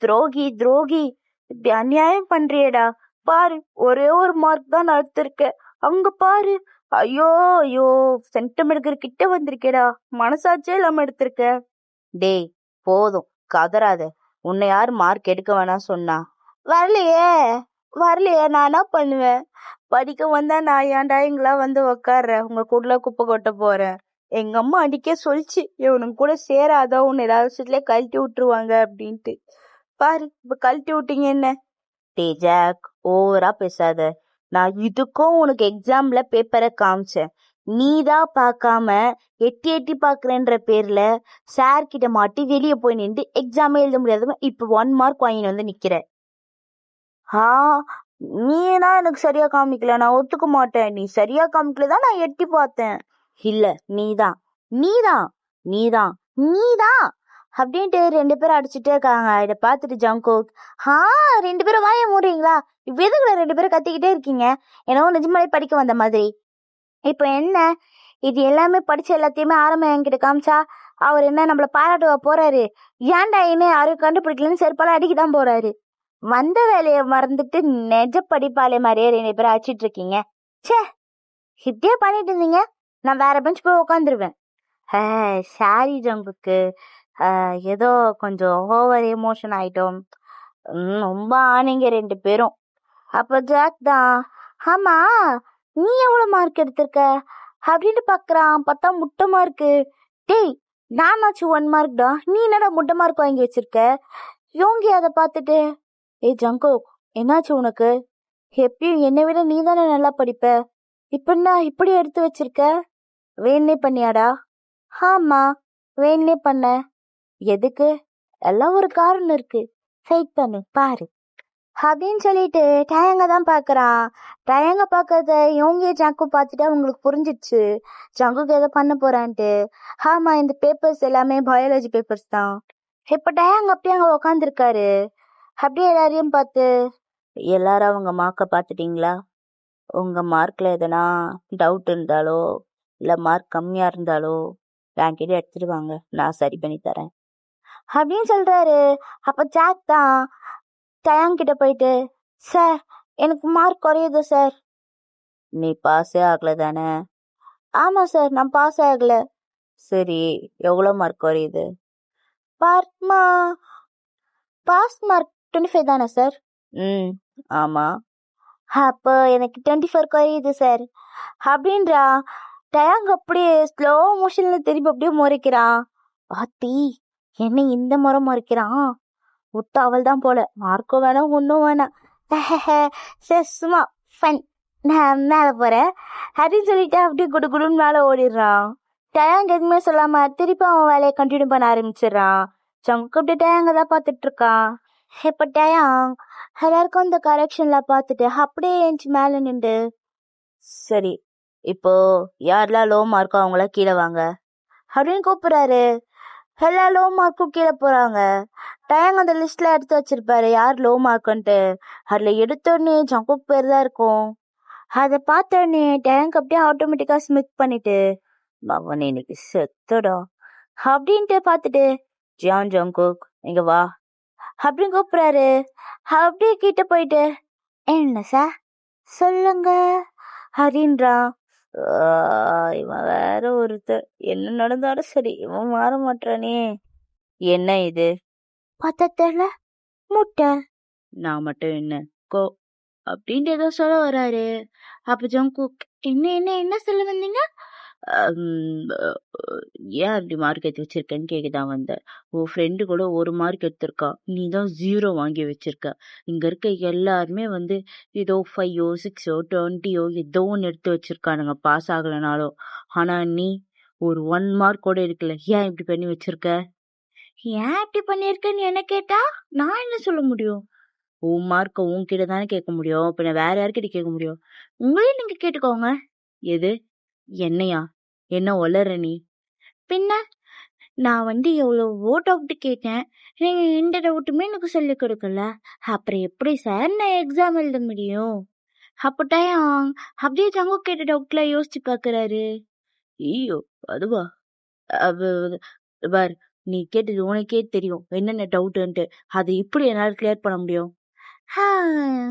துரோகி துரோகி, இப்படி அநியாயம் பண்றியடா. பாரு, ஒரே ஒரு மார்க் தான் நான் எடுத்திருக்கேன், அங்க பாரு. ஐயோ ஐயோ, சென்டிமீட்டர் கிட்ட வந்திருக்கேடா, மனசாச்சே இல்லாம எடுத்திருக்க. டேய் போதும், கதறாத. உன்னை யாரு மார்க் எடுக்க வேணாம் சொன்னா? வரலையே வரலையே, நான் என்ன பண்ணுவேன்? படிக்க வந்தா நான் ஏன்டா இங்கெல்லாம் வந்து உக்காடுறேன், உங்க கூட குப்பை கொட்ட போறேன்? எங்க அம்மா அடிக்க சொல்லிச்சு, இவனுக்கு கூட சேராதான், உன்னை ஏதாவது விஷயத்துல கழட்டி விட்டுருவாங்க அப்படின்ட்டு. பாரு, இப்ப கழட்டி விட்டீங்க என்ன? டே ஜாக், ஓவரா பேசாத. நான் இதுக்கும் உனக்கு எக்ஸாம்ல பேப்பரை காமிச்சேன், நீதான் பார்க்காம எட்டி எட்டி பாக்குறேன்ற பேர்ல சார் கிட்ட மாட்டி வெளியே போய் நின்று எக்ஸாமே எழுத முடியாத இப்ப 1 மார்க் வாங்கிட்டு வந்து நிக்கிற. நீதான் எனக்கு சரியா காமிக்கல, நான் ஒத்துக்க மாட்டேன். நீ சரியா காமிக்கலதான் நான் எட்டி பார்த்தேன். இல்ல, நீதான் நீதான் நீதான் நீதான் அப்படின்ட்டு 2 பேரும் அடிச்சுட்டே இருக்காங்க. இதை பார்த்துட்டு ஜங்கோக், 2 பேரும் வாய மூடுறீங்களா? இப்ப எதுக்குள்ள 2 பேரும் கத்திக்கிட்டே இருக்கீங்க? என்னவோ நிஜமாலே படிக்க வந்த மாதிரி. இப்ப என்ன, இது எல்லாமே படிச்ச எல்லாத்தையுமே ஆரம்பம் என்கிட்ட காமிச்சா அவர் என்ன நம்மள பாராட்டுவா போறாரு? ஏன்டா என்ன யாரும் கண்டுபிடிக்கலன்னு செருப்பால அடிக்கதான் போறாரு. வந்த வேலையை மறந்துட்டு நெஜ படிப்பாளே மாதிரியே 2 பேரும் அடிச்சிட்டு இருக்கீங்க. சே, இப்படியே பண்ணிட்டு இருந்தீங்க, நான் வேற பெஞ்ச் போய் உட்காந்துருவேன். சாரி ஜங்குக்கு, ஏதோ கொஞ்சம் ஓவர் எமோஷன் ஆயிட்டோம். ரொம்ப ஆனீங்க 2 பேரும். அப்ப ஜாக் தான், ஆமா நீ எவ்வளவு மார்க் எடுத்திருக்க அப்படின்னு பாக்குறான். பார்த்தா முட்டை மார்க்கு. டேய், நானாச்சும் 1 மார்க் தான், நீ என்னடா முட்டை மார்க் வாங்கி வச்சிருக்க? யோங்கி அதை பார்த்துட்டு, ஏய் ஜங்கோ, என்னாச்சு உனக்கு? எப்பயும் என்னை விட நீ தானே நல்லா படிப்ப, இப்ப நான் இப்படி எடுத்து வச்சிருக்க? வேணே பண்ணியாடா? ஆமா, வேணே பண்ண. எதுக்கு? எல்லாம் ஒரு காரணம் இருக்கு, ஃபைட் பண்ணு பாரு அப்படின்னு சொல்லிட்டு டயங்க தான் பாக்குறான். டயங்க பாக்கறத இவங்க ஜங்கு பார்த்துட்டு அவங்களுக்கு புரிஞ்சிச்சு ஜங்குக்கு எதை பண்ண போறான்ட்டு. ஆமா, இந்த பேப்பர்ஸ் எல்லாமே பயாலஜி பேப்பர்ஸ் தான். இப்ப டயங்க அப்படியே அங்க உக்காந்துருக்காரு. அப்படியே எல்லாரையும் பார்த்து, எல்லாரும் அவங்க மார்க்கை பார்த்துட்டீங்களா? உங்க மார்க்ல எதனா டவுட் இருந்தாலோ இல்ல மார்க் கம்மியா இருந்தாலோ என்கிட்ட எடுத்துட்டு வாங்க, நான் சரி பண்ணி தரேன் அப்படின்னு சொல்றாரு. அப்ப ஜாக் தான் டயாங் கிட்ட போயிட்டு, சார் எனக்கு மார்க் குறையுது சார். நீ பாஸே ஆகல தானே? ஆமா சார், நான் பாஸ் ஆகல. சரி, எவ்வளவு மார்க் குறையுது? பாஸ் மார்க் 25 தானே சார்? ஆமா. அப்போ எனக்கு 24 குறையுது சார் அப்படின்றா. டயாங் அப்படியே ஸ்லோ மோஷன்ல திருப்பி அப்படியே முறைக்கிறான். ஆத்தி, என்ன இந்த முறை முறைக்கிறான்? விட்டு அவள் தான் போல, மார்க்கும் வேணாம் ஒன்றும் வேணாம். சரி, சும்மா ஃபன், நான் மேலே போறேன் அப்படின்னு சொல்லிட்டு அப்படியே குடு குடுன்னு மேலே ஓடிடுறான். டயாங் எதுவுமே சொல்லாம திருப்பி அவன் வேலையை கண்டினியூ பண்ண ஆரம்பிச்சிடறான். ஜங்கு அப்படியே டயாங்க தான் பார்த்துட்டு இருக்கான். இப்ப டயாங் எல்லாருக்கும் இந்த கரெக்ஷன்ல பார்த்துட்டு அப்படியே ஏஞ்சி மேல நின்று, சரி இப்போ யாரெல்லாம் லோ மார்க்கோ அவங்கள கீழே வாங்க அப்படின்னு கூப்பிடுறாரு. எல்லா லோ மார்க்கும் கீழே போறாங்க. டயாங் அந்த லிஸ்ட்ல எடுத்து வச்சிருப்பாரு யார் லோ மார்க்குன்ட்டு. அதுல எடுத்தோடனே ஜங்குக் பேர் தான் இருக்கும். அதை பார்த்தோடனே டயாங் அப்படியே ஆட்டோமேட்டிக்கா ஸ்மிக் பண்ணிட்டு, அவன் இன்னைக்கு செத்துடும் அப்படின்ட்டு பார்த்துட்டு, ஜியான் ஜங்குக் இங்க வா அப்படின்னு கூப்பிடுறாரு. அப்படியே கிட்ட போயிட்டு, என்ன சார் சொல்லுங்க அப்படின்றான். இவன் வேற ஒருத்தர், என்ன நடந்தாலும் சரி இவன் மாற மாட்டானே. என்ன இது? பத்தல முட்டை. நான் மட்டும் என்ன கோ அப்படின்ட்டு ஏதோ சொல்ல வராரு. அப்ப ஜங்குக், என்ன என்ன என்ன சொல்ல வந்தீங்க? ஏன் அப்படி மார்க் எடுத்து வச்சிருக்கேன்னு கேக்குதான் வந்தேன். உன் ஃப்ரெண்டு கூட ஒரு மார்க் எடுத்திருக்கா, நீ தான் 0 வாங்கி வச்சிருக்க. இங்க இருக்க எல்லாருமே ஏதோ 5ஓ 6ஓ 20ஓ ஏதோ ஒன்று எடுத்து வச்சிருக்கானுங்க பாஸ் ஆகலனாலும். ஆனா நீ ஒரு 1 மார்க் கூட எடுக்கல. ஏன் இப்படி பண்ணி வச்சிருக்க? ஏன் இப்படி பண்ணிருக்கேன்னு என்ன கேட்டா நான் என்ன சொல்ல முடியும்? உன் மார்க்க உன்கிட்ட தானே கேட்க முடியும், பின்ன வேற யார்கிட்ட கேட்க முடியும்? உங்களையும் நீங்க கேட்டுக்கோங்க. எது? என்னையா? என்ன ஒளற நீ? பின்ன நான் எவ்வளவோ டவுட் கேட்டேன், நீங்க எந்த டவுட்டுமே எனக்கு சொல்லி கொடுக்கல. அப்புறம் எப்படி சார் நான் எக்ஸாம் எழுத முடியும்? அப்பட்டாயும் அப்படியே ஜங்கு கேட்ட டவுட்ல யோசிச்சு பாக்குறாரு. ஐயோ அதுவா? பார், நீ கேட்டது உனக்கே தெரியும் என்னென்ன டவுட்டுன்ட்டு. அதை எப்படி என்னால கிளியர் பண்ண முடியும்?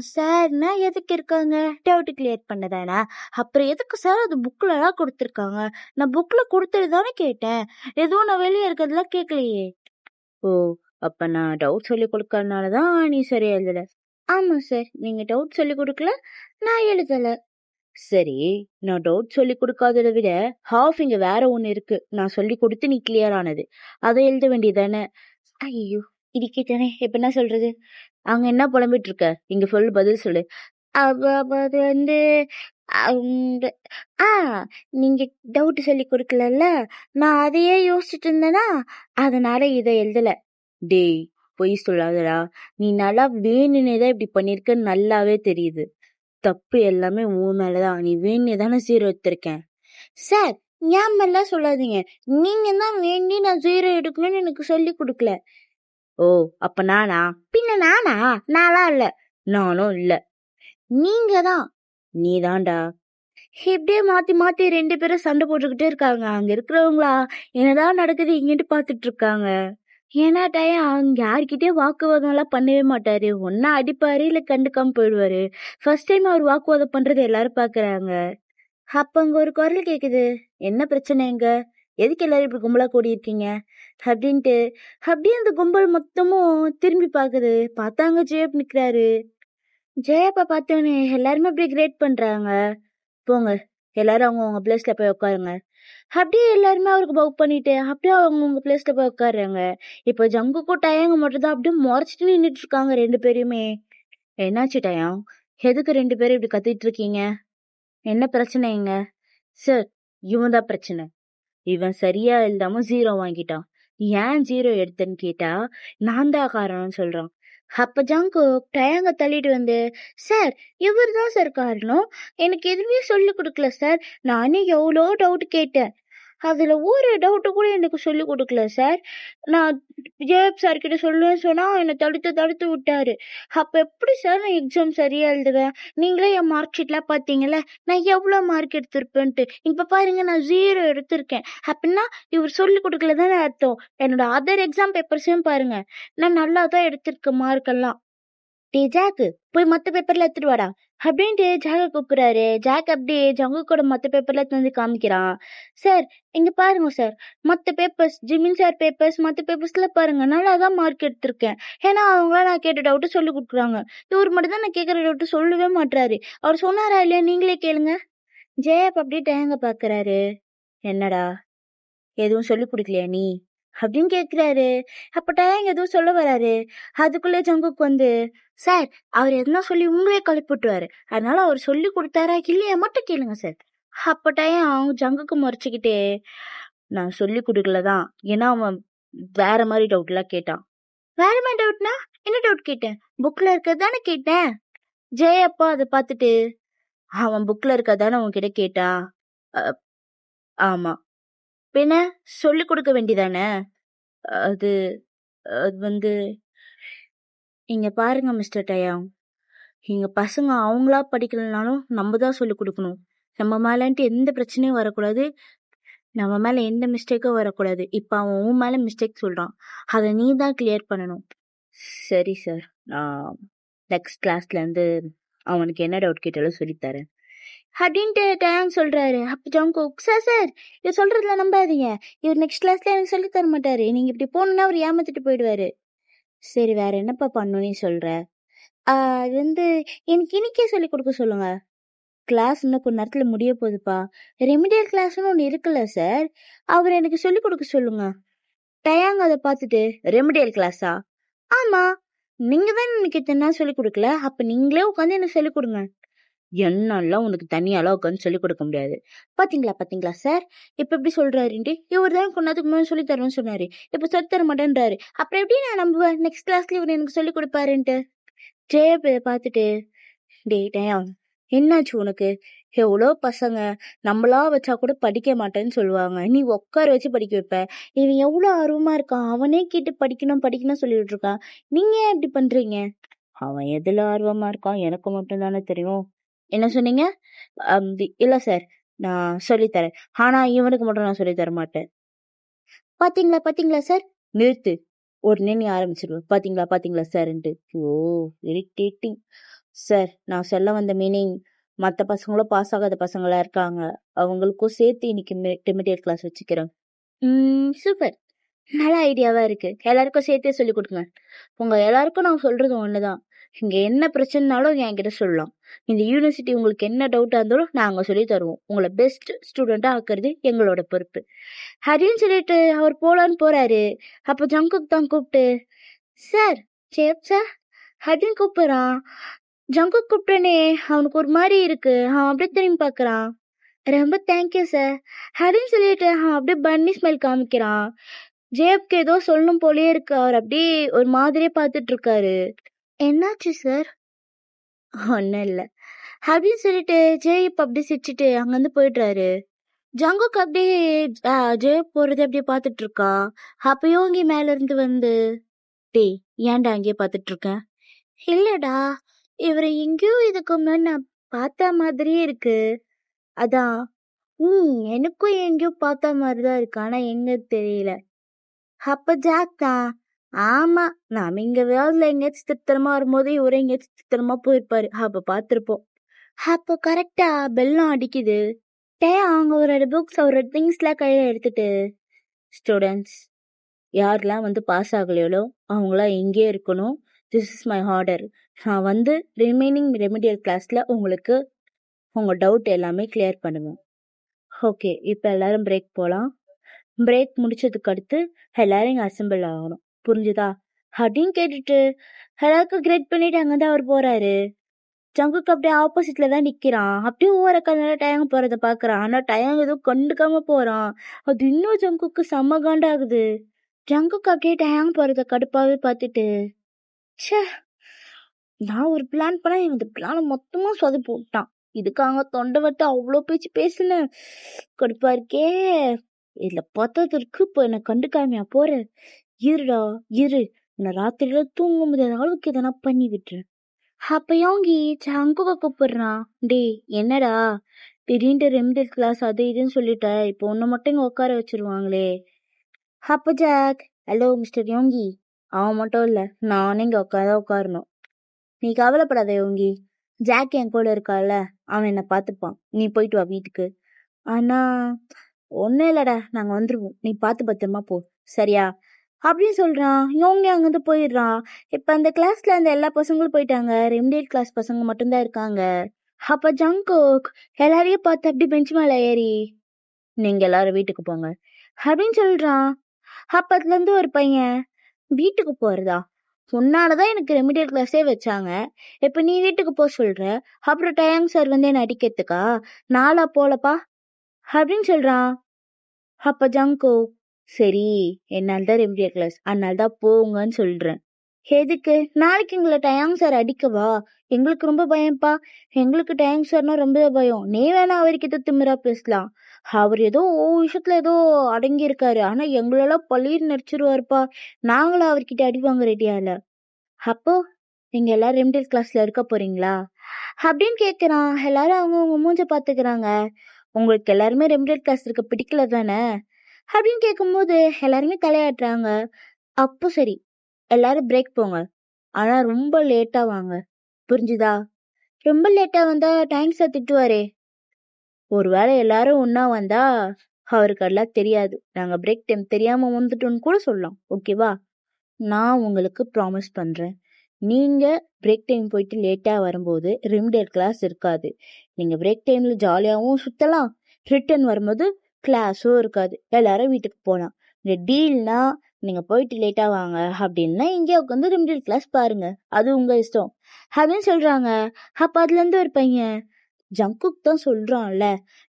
சார்னா எதுக்கு இருக்காங்க? டவுட் கிளியர் பண்ணதானா? அப்புறம் எதுக்கு சார் அது புக்ல எல்லாம் கொடுத்துருக்காங்க? நான் புக்ல கொடுத்துட்டு தானே கேட்டேன், எதுவும் நான் வெளியே இருக்கிறதுலாம் கேட்கலையே. ஓ, அப்ப நான் டவுட் சொல்லி கொடுக்கறதுனாலதான் நீ சரியா எழுதல? ஆமா சார், நீங்க டவுட் சொல்லி கொடுக்கல, நான் எழுதல. சரி, நான் டவுட் சொல்லி கொடுக்காததை விட ஹாஃப் இங்க வேற ஒண்ணு இருக்கு, நான் சொல்லி கொடுத்து நீ கிளியர் ஆனது, அதை எழுத வேண்டியதானே? ஐயோ இடிக்கிட்டானே, இப்ப என்ன சொல்றது? அங்க என்ன புலம்பிட்டு இருக்க, இங்க சொல்லு, பதில் சொல்லு. அது நீங்க டவுட் சொல்லி கொடுக்கலல்ல, நான் அதையே யோசிச்சுட்டு இருந்தேனா, அதனால இதை எழுதல. டேய் பொய் சொல்லாதடா, நீ நல்லா வேணுனேதான் இப்படி பண்ணிருக்கன்னு நல்லாவே தெரியுது. தப்பு எல்லாமே உன் மேலதான், நீ வேணுனே தானே 0 எடுத்திருக்கேன். சார் ஏன் மேல சொல்லாதீங்க, நீங்க தான் வேண்டி நான் 0 எடுக்கணும்னு எனக்கு சொல்லி கொடுக்கல. ஓ, அப்ப நானா? பின்ன நானா? நான்லாம் இல்ல. நானும் இல்ல, நீங்க தான். நீ தான்டா. இப்படியே மாத்தி மாத்தி 2 பேரும் சண்டை போட்டுக்கிட்டே இருக்காங்க. அங்க இருக்கிறவங்களா என்னதான் நடக்குது இங்கிட்டு பாத்துட்டு இருக்காங்க. ஏன்னா டயம் அங்க யார்கிட்டயும் வாக்குவாதம் எல்லாம் பண்ணவே மாட்டாரு. ஒன்னா அடிப்பாரு இல்ல கண்டுக்காம போயிடுவாரு. ஃபர்ஸ்ட் டைம் அவர் வாக்குவாதம் பண்றது எல்லாரும் பாக்குறாங்க. அப்ப அங்க ஒரு குரல் கேக்குது, என்ன பிரச்சனைங்க, எதுக்கு எல்லாரும் இப்படி கும்பலா கூடி இருக்கீங்க அப்படின்ட்டு. அப்படியே அந்த கும்பல் மொத்தமும் திரும்பி பாக்குது. பார்த்தாங்க ஜெயப் நிக்கிறாரு. ஜெயப்பா பார்த்தோன்னே எல்லாருமே அப்படியே கிரேட் பண்றாங்க. போங்க எல்லாரும் அவங்கவுங்க பிளேஸ்ல போய் உட்காருங்க. அப்படியே எல்லாருமே அவருக்கு பவுக் பண்ணிட்டு அப்படியே அவங்கவுங்க பிளேஸ்ல போய் உட்காருறாங்க. இப்போ ஜங்குக்கும் டயங்க மட்டும் தான் அப்படியே முறைச்சிட்டு நின்றுட்டு இருக்காங்க 2 பேருமே. என்னாச்சு டயம்? எதுக்கு 2 பேரும் இப்படி கத்திட்டு இருக்கீங்க? என்ன பிரச்சனைங்க? சார், இவன் தான் பிரச்சனை. இவன் சரியா எழுதாம 0 வாங்கிட்டான். ஏன் 0 எடுத்தேன்னு கேட்டா நான் தான் காரணம்னு சொல்றான். அப்ப ஜாங்கு டயங்க தள்ளிட்டு வந்து, சார் இவர் தான் சார் காரணம், எனக்கு எதுவுமே சொல்லி கொடுக்கல சார், நானே எவ்வளோ டவுட் கேட்டேன், அதுல ஒரு டவுட்டு கூட எனக்கு சொல்லி கொடுக்கல சார், நான் ஜேப் சார் கிட்ட சொல்லுவேன்னு சொன்னா என்னை தடுத்து விட்டாரு. அப்ப எப்படி சார் நான் எக்ஸாம் சரியா எழுதுவேன்? நீங்களே என் மார்க் ஷீட்லாம் பாத்தீங்கல்ல, நான் எவ்வளவு மார்க் எடுத்திருப்பேன்ட்டு. இப்ப பாருங்க, நான் 0 எடுத்திருக்கேன். அப்படின்னா இவர் சொல்லி கொடுக்கல தானே அர்த்தம். என்னோட அதர் எக்ஸாம் பேப்பர்ஸையும் பாருங்க, நான் நல்லா தான் எடுத்திருக்கேன் மார்க் எல்லாம். டே ஜாக்கு, போய் மத்த பேப்பர்ல எடுத்துட்டு வாடா அப்படின்ட்டு ஜாக்க கூப்பிடுறாரு. ஜாக் அப்படியே ஜங்குக்கோட மத்த பேப்பர்ல எடுத்து வந்து காமிக்கிறான். சார் இங்க பாருங்க சார், மத்த பேப்பர்ஸ், ஜிமின் சார் பேப்பர்ஸ், மத்த பேப்பர்ஸ்ல பாருங்க, நல்லா தான் மார்க் எடுத்திருக்கேன். ஏன்னா அவங்கள நான் கேட்ட டவுட்டு சொல்லி கொடுக்குறாங்க. இவர் மட்டும் தான் நான் கேட்கற டவுட்டு சொல்லவே மாட்டாரு. அவர் சொன்னாரா இல்லையா நீங்களே கேளுங்க. ஜெயப் அப்படியே டேங்க பாக்குறாரு. என்னடா எதுவும் சொல்லி கொடுக்கலையா நீ அப்படின்னு கேக்குறாரு. அப்ப டயங்க எதுவும் சொல்ல வராரு. அதுக்குள்ளே ஜங்குக்கு வந்து, சார் அவர் எதுனா சொல்லி உங்களே கழிப்புட்டுவாரு, அதனால அவர் சொல்லி கொடுத்தாரா இல்லையா மட்டும் கேளுங்க சார். அப்ப டயம் ஜங்குக்கு முறைச்சுக்கிட்டே, நான் சொல்லி கொடுக்கலதான், ஏன்னா அவன் வேற மாதிரி டவுட் எல்லாம் கேட்டான். வேற மாதிரி டவுட்னா என்ன டவுட் கேட்டேன்? புக்ல இருக்கதானே கேட்டேன். ஜெயப்பா அதை பார்த்துட்டு, அவன் புக்ல இருக்கதானே உன்கிட்ட கேட்டான். ஆமா, பின்ன சொல்லி கொடுக்க வேண்டியதானே? அது அது வந்து, இங்க பாருங்க மிஸ்டர் டயாங், இங்க பசங்க அவங்களா படிக்கலனாலும் நம்ம தான் சொல்லி கொடுக்கணும். நம்ம மேலன்ட்டு எந்த பிரச்சனையும் வரக்கூடாது, நம்ம மேல எந்த மிஸ்டேக்கும் வரக்கூடாது. இப்ப அவன் உன் மேல மிஸ்டேக் சொல்றான், அதை நீ தான் கிளியர் பண்ணணும். சரி சார், நான் நெக்ஸ்ட் கிளாஸ்ல இருந்து அவனுக்கு என்ன டவுட் கேட்டாலும் சொல்லித்தரேன் அப்படின்ட்டு டயாங் சொல்றாரு. அப்ப ஜாங்கோக், சார் சார் இவர் சொல்றதுல நம்பாதீங்க, இவர் நெக்ஸ்ட் கிளாஸ்ல எனக்கு சொல்லி தர மாட்டாரு, நீங்க இப்படி போகணும்னா அவர் ஏமாத்திட்டு போயிடுவாரு. சரி, வேற என்னப்பா பண்ணணும்னு சொல்ற? அது வந்து எனக்கு இன்னைக்கே சொல்லி கொடுக்க சொல்லுங்க. கிளாஸ் இன்னும் கொஞ்ச நேரத்துல முடிய போகுதுப்பா. ரெமிடியல் கிளாஸ்னு ஒன்று இருக்குல்ல சார், அவர் எனக்கு சொல்லி கொடுக்க சொல்லுங்க. டயாங் அதை பார்த்துட்டு, ரெமிடியல் கிளாஸா? ஆமா, நீங்க தான் எனக்கு இத்தனை சொல்லி கொடுக்கல, அப்ப நீங்களே உட்காந்து எனக்கு சொல்லி கொடுங்க. என்னெல்லாம் உனக்கு தனியாலாம் உட்காந்து சொல்லி கொடுக்க முடியாது. பாத்தீங்களா சார், இப்ப எப்படி சொல்றாருன்ட்டு. இவர் தான் கொண்டாதுக்கு முன்னாடி சொல்லி தரேன்னு சொன்னாரு, இப்ப சொல்லி தர மாட்டேன்றாரு. அப்புறம் எப்படி நான் நம்புவேன் நெக்ஸ்ட் கிளாஸ்ல இவர் எனக்கு சொல்லி கொடுப்பாருன்ட்டு? ஜெயப் இதை பார்த்துட்டு, டே டயம் என்னாச்சு உனக்கு? எவ்வளோ பசங்க நம்மளா வச்சா கூட படிக்க மாட்டேன்னு சொல்லுவாங்க, நீ உட்கார வச்சு படிக்க வைப்ப. இவன் எவ்வளவு ஆர்வமா இருக்கான், அவனே கேட்டு படிக்கணும் சொல்லிட்டு இருக்கான், நீங்க ஏன் இப்படி பண்றீங்க? அவன் எதுல ஆர்வமா இருக்கான் எனக்கு மட்டும் தானே தெரியும். என்ன சொன்னீங்க? இல்ல சார், நான் சொல்லித்தரேன், ஆனா இவனுக்கு மட்டும் நான் சொல்லி தர மாட்டேன். பாத்தீங்களா சார்? நிறுத்து, உடனே நீ ஆரம்பிச்சிருவ. பாத்தீங்களா சார்ன்ட்டு. ஓ, இரிட்டேட்டிங். சார், நான் சொல்ல வந்த மீனிங், மற்ற பசங்களும் பாஸ் ஆகாத பசங்களா இருக்காங்க, அவங்களுக்கும் சேர்த்து இன்னைக்கு ரெமிடியல் கிளாஸ் வச்சுக்கிறேன். சூப்பர், நல்ல ஐடியாவா இருக்கு. எல்லாருக்கும் சேர்த்தே சொல்லி கொடுங்க. உங்க எல்லாருக்கும் நான் சொல்றது ஒண்ணுதான், இங்க என்ன பிரச்சனைனாலும் என்கிட்ட சொல்லலாம். இந்த யூனிவர்சிட்டி உங்களுக்கு என்ன டவுட்டா இருந்தாலும் நாங்க சொல்லி தருவோம். உங்களை பெஸ்ட் ஸ்டூடெண்டா ஆக்குறது எங்களோட பொறுப்பு அப்படின்னு சொல்லிட்டு அவர் போறாரு. அப்ப ஜங்குக் தான் கூப்பிட்டு, சார் சேப் சார் அப்படின்னு கூப்பிடுறான். ஜங்குக் கூப்பிட்டனே அவனுக்கு ஒரு மாதிரி இருக்கு, அவன் அப்படியே திரும்பி பாக்குறான். ரொம்ப தேங்க்யூ சார் அப்படின்னு சொல்லிட்டு அவன் அப்படியே பன்னி ஸ்மைல் காமிக்கிறான். ஜேப்க்கு ஏதோ சொல்லணும் போலயே இருக்கு, அவர் அப்படியே ஒரு மாதிரியே பார்த்துட்டு இருக்காரு. என்னாச்சு சார்? ஒன்னும் இல்ல அப்படின்னு சொல்லிட்டு ஜேப் அப்படியே சிரிச்சுட்டு அங்கிருந்து போயிடுறாரு. ஜங்குக்கு அப்படியே ஜேப் போறது அப்படியே பார்த்துட்டு இருக்கா. அப்ப யோங்கி மேல இருந்து வந்து, டே ஏன்டா அங்கேயே பார்த்துட்டு இருக்கேன்? இல்லடா, இவரை எங்கேயோ இதுக்கு முன்னாடி நான் பார்த்த மாதிரியே இருக்கு, அதான். எனக்கும் எங்கேயோ பார்த்த மாதிரிதான் இருக்கு, ஆனா எங்க தெரியல. அப்ப ஜாக் தான், ஆமா நாம இங்க வேலைல எங்கேயாச்சும் திருத்தரமா வரும்போது இவரே எங்கேயாச்சும் திருத்தரமா போயிருப்பாரு, அப்ப பார்த்திருப்போம். அப்போ கரெக்டா பெல்லம் அடிக்குது. அவங்க அவரோட புக்ஸ் அவரோட திங்ஸ் எல்லாம் கையில எடுத்துட்டு, ஸ்டூடெண்ட்ஸ் யாரெல்லாம் வந்து பாஸ் ஆகலையோ அவங்களாம் எங்கே இருக்கணும், திஸ் இஸ் மை ஆர்டர். நான் வந்து ரிமைனிங் ரெமிடியல் கிளாஸ்ல உங்களுக்கு உங்க டவுட் எல்லாமே கிளியர் பண்ணுவேன். ஓகே, இப்போ எல்லாரும் பிரேக் போகலாம். பிரேக் முடிச்சதுக்கு அடுத்து எல்லாரும் இங்கே அசம்பிள் ஆகணும், புரிஞ்சுதா? அப்படின்னு கேட்டுட்டு எல்லாருக்கும் கிரேட் பண்ணிட்டு அங்கதான் அவர் போறாரு. ஜங்குக்கு அப்படியே ஆப்போசிட்ல தான் நிக்கிறான். அப்படியே ஒவ்வொரு கண்ணால டயங் போறத பாக்குறான். ஆனா டயங் எதுவும் கண்டுக்காம போறான். அது இன்னும் ஜங்குக்கு செம்ம காண்டாகுது. ஜங்குக்கு அப்படியே டயங் போறத கடுப்பாவே பார்த்துட்டு, ச்சே, நான் ஒரு பிளான் பண்ண இந்த பிளான மொத்தமா சொதப்பி விட்டான். இதுக்காக தொண்டை விட்டு அவ்வளோ பேச்சு பேசுனேன். கடுப்பா இருக்கே. இதுல பத்ததற்கு இப்போ என்ன கண்டுக்காமையா போற? இருடா இரு, என்ன ராத்திரியில தூங்க முடியாத அளவுக்கு எதனா பண்ணி விட்டுறேன். அப்ப யோங்கி ஜங்குவை கூப்பிடுறான். டேய் என்னடா திடீர்னு ரெமிடியல் கிளாஸ் அது இதுன்னு சொல்லிட்ட, இப்போ உன்னை மட்டும் இங்க உட்கார வச்சிருவாங்களே. அப்ப ஜாக், ஹலோ மிஸ்டர் யோங்கி, அவன் மட்டும் இல்ல நானே இங்க உட்காரணும். நீ கவலைப்படாத யோங்கி, ஜாக் என் கூட இருக்கால, அவன் என்ன பார்த்துப்பான். நீ போயிட்டு வா வீட்டுக்கு. ஆனா ஒன்னும் இல்லடா, நாங்க வந்துருவோம், நீ பார்த்து பத்திரமா போ சரியா அப்படின்னு சொல்றான். யோங்கி அங்கிருந்து போயிடுறான். இப்ப அந்த கிளாஸ்ல அந்த எல்லா பசங்களும் போயிட்டாங்க. ரெமிடியல் கிளாஸ் பசங்க மட்டும்தான் இருக்காங்க. அப்ப ஜங்குக் எல்லாரையும் பார்த்து அப்படி பெஞ்ச் மேல ஏறி, நீங்க எல்லாரும் வீட்டுக்கு போங்க அப்படின்னு சொல்றான். அப்பத்துல இருந்து ஒரு பையன், வீட்டுக்கு போறதா? உன்னாலதான் எனக்கு ரெமிடியல் கிளாஸே வச்சாங்க, இப்ப நீ வீட்டுக்கு போ சொல்ற, அப்புறம் டயாங் சார் வந்து என்ன அடிக்கிறதுக்கா? நாளா போலப்பா அப்படின்னு சொல்றான். அப்ப ஜங்கு, சரி என்னால்தான் ரெமிடியல் கிளாஸ், அதனால்தான் போங்கன்னு சொல்றேன். எதுக்கு? நாளைக்கு எங்களை டயாங் சார் அடிக்கவா? எங்களுக்கு ரொம்ப பயம்ப்பா. எங்களுக்கு டயாங் சார்னா ரொம்ப பயம். நீ வேணா அவர்கிட்ட திமிரா பேசலாம். அவர் ஏதோ விஷயத்துல ஏதோ அடங்கி இருக்காரு. ஆனா எங்களெல்லாம் பள்ளியில் நடிச்சிருவாருப்பா. நாங்களும் அவர்கிட்ட அடி வாங்க ரெடியா இல்ல. அப்போ நீங்க எல்லாரும் ரெமிடியல் கிளாஸ்ல இருக்க போறீங்களா அப்படின்னு கேக்குறான். எல்லாரும் அவங்க மூஞ்ச பாத்துக்கிறாங்க. உங்களுக்கு எல்லாருமே ரெமிடியல் கிளாஸ் இருக்க பிடிக்கல தானே அப்படின்னு கேட்கும்போது எல்லாருமே தலையாட்டுறாங்க. அப்போ சரி, எல்லாரும் பிரேக் போங்க, ஆனா ரொம்ப லேட்டா வாங்க, புரிஞ்சுதா? ரொம்ப லேட்டா வந்தா டைம் சார் திட்டுவாரே. ஒருவேளை எல்லாரும் ஒன்னா வந்தா அவருக்கு எல்லாம் தெரியாது, நாங்க பிரேக் டைம் தெரியாம வந்துட்டோம்னு கூட சொல்லலாம். ஓகேவா? நான் உங்களுக்கு ப்ராமிஸ் பண்றேன், நீங்க பிரேக் டைம் போயிட்டு லேட்டா வரும்போது ரெமிடியல் கிளாஸ் இருக்காது. நீங்க பிரேக் டைம்ல ஜாலியாவும் சுத்தலாம், ரிட்டர்ன் வரும்போது கிளாஸும் இருக்காது, எல்லாரும் வீட்டுக்கு போலாம். இந்த டீல்னா நீங்க போயிட்டு லேட்டா வாங்க, அப்படின்னா இங்கே உட்காந்து ரெமிடியல் கிளாஸ் பாருங்க, அது உங்க இஷ்டம் அப்படின்னு சொல்றாங்க. அப்ப அதுல இருந்து ஒரு பையன், ஜங்குக் தான் சொல்றான்ல,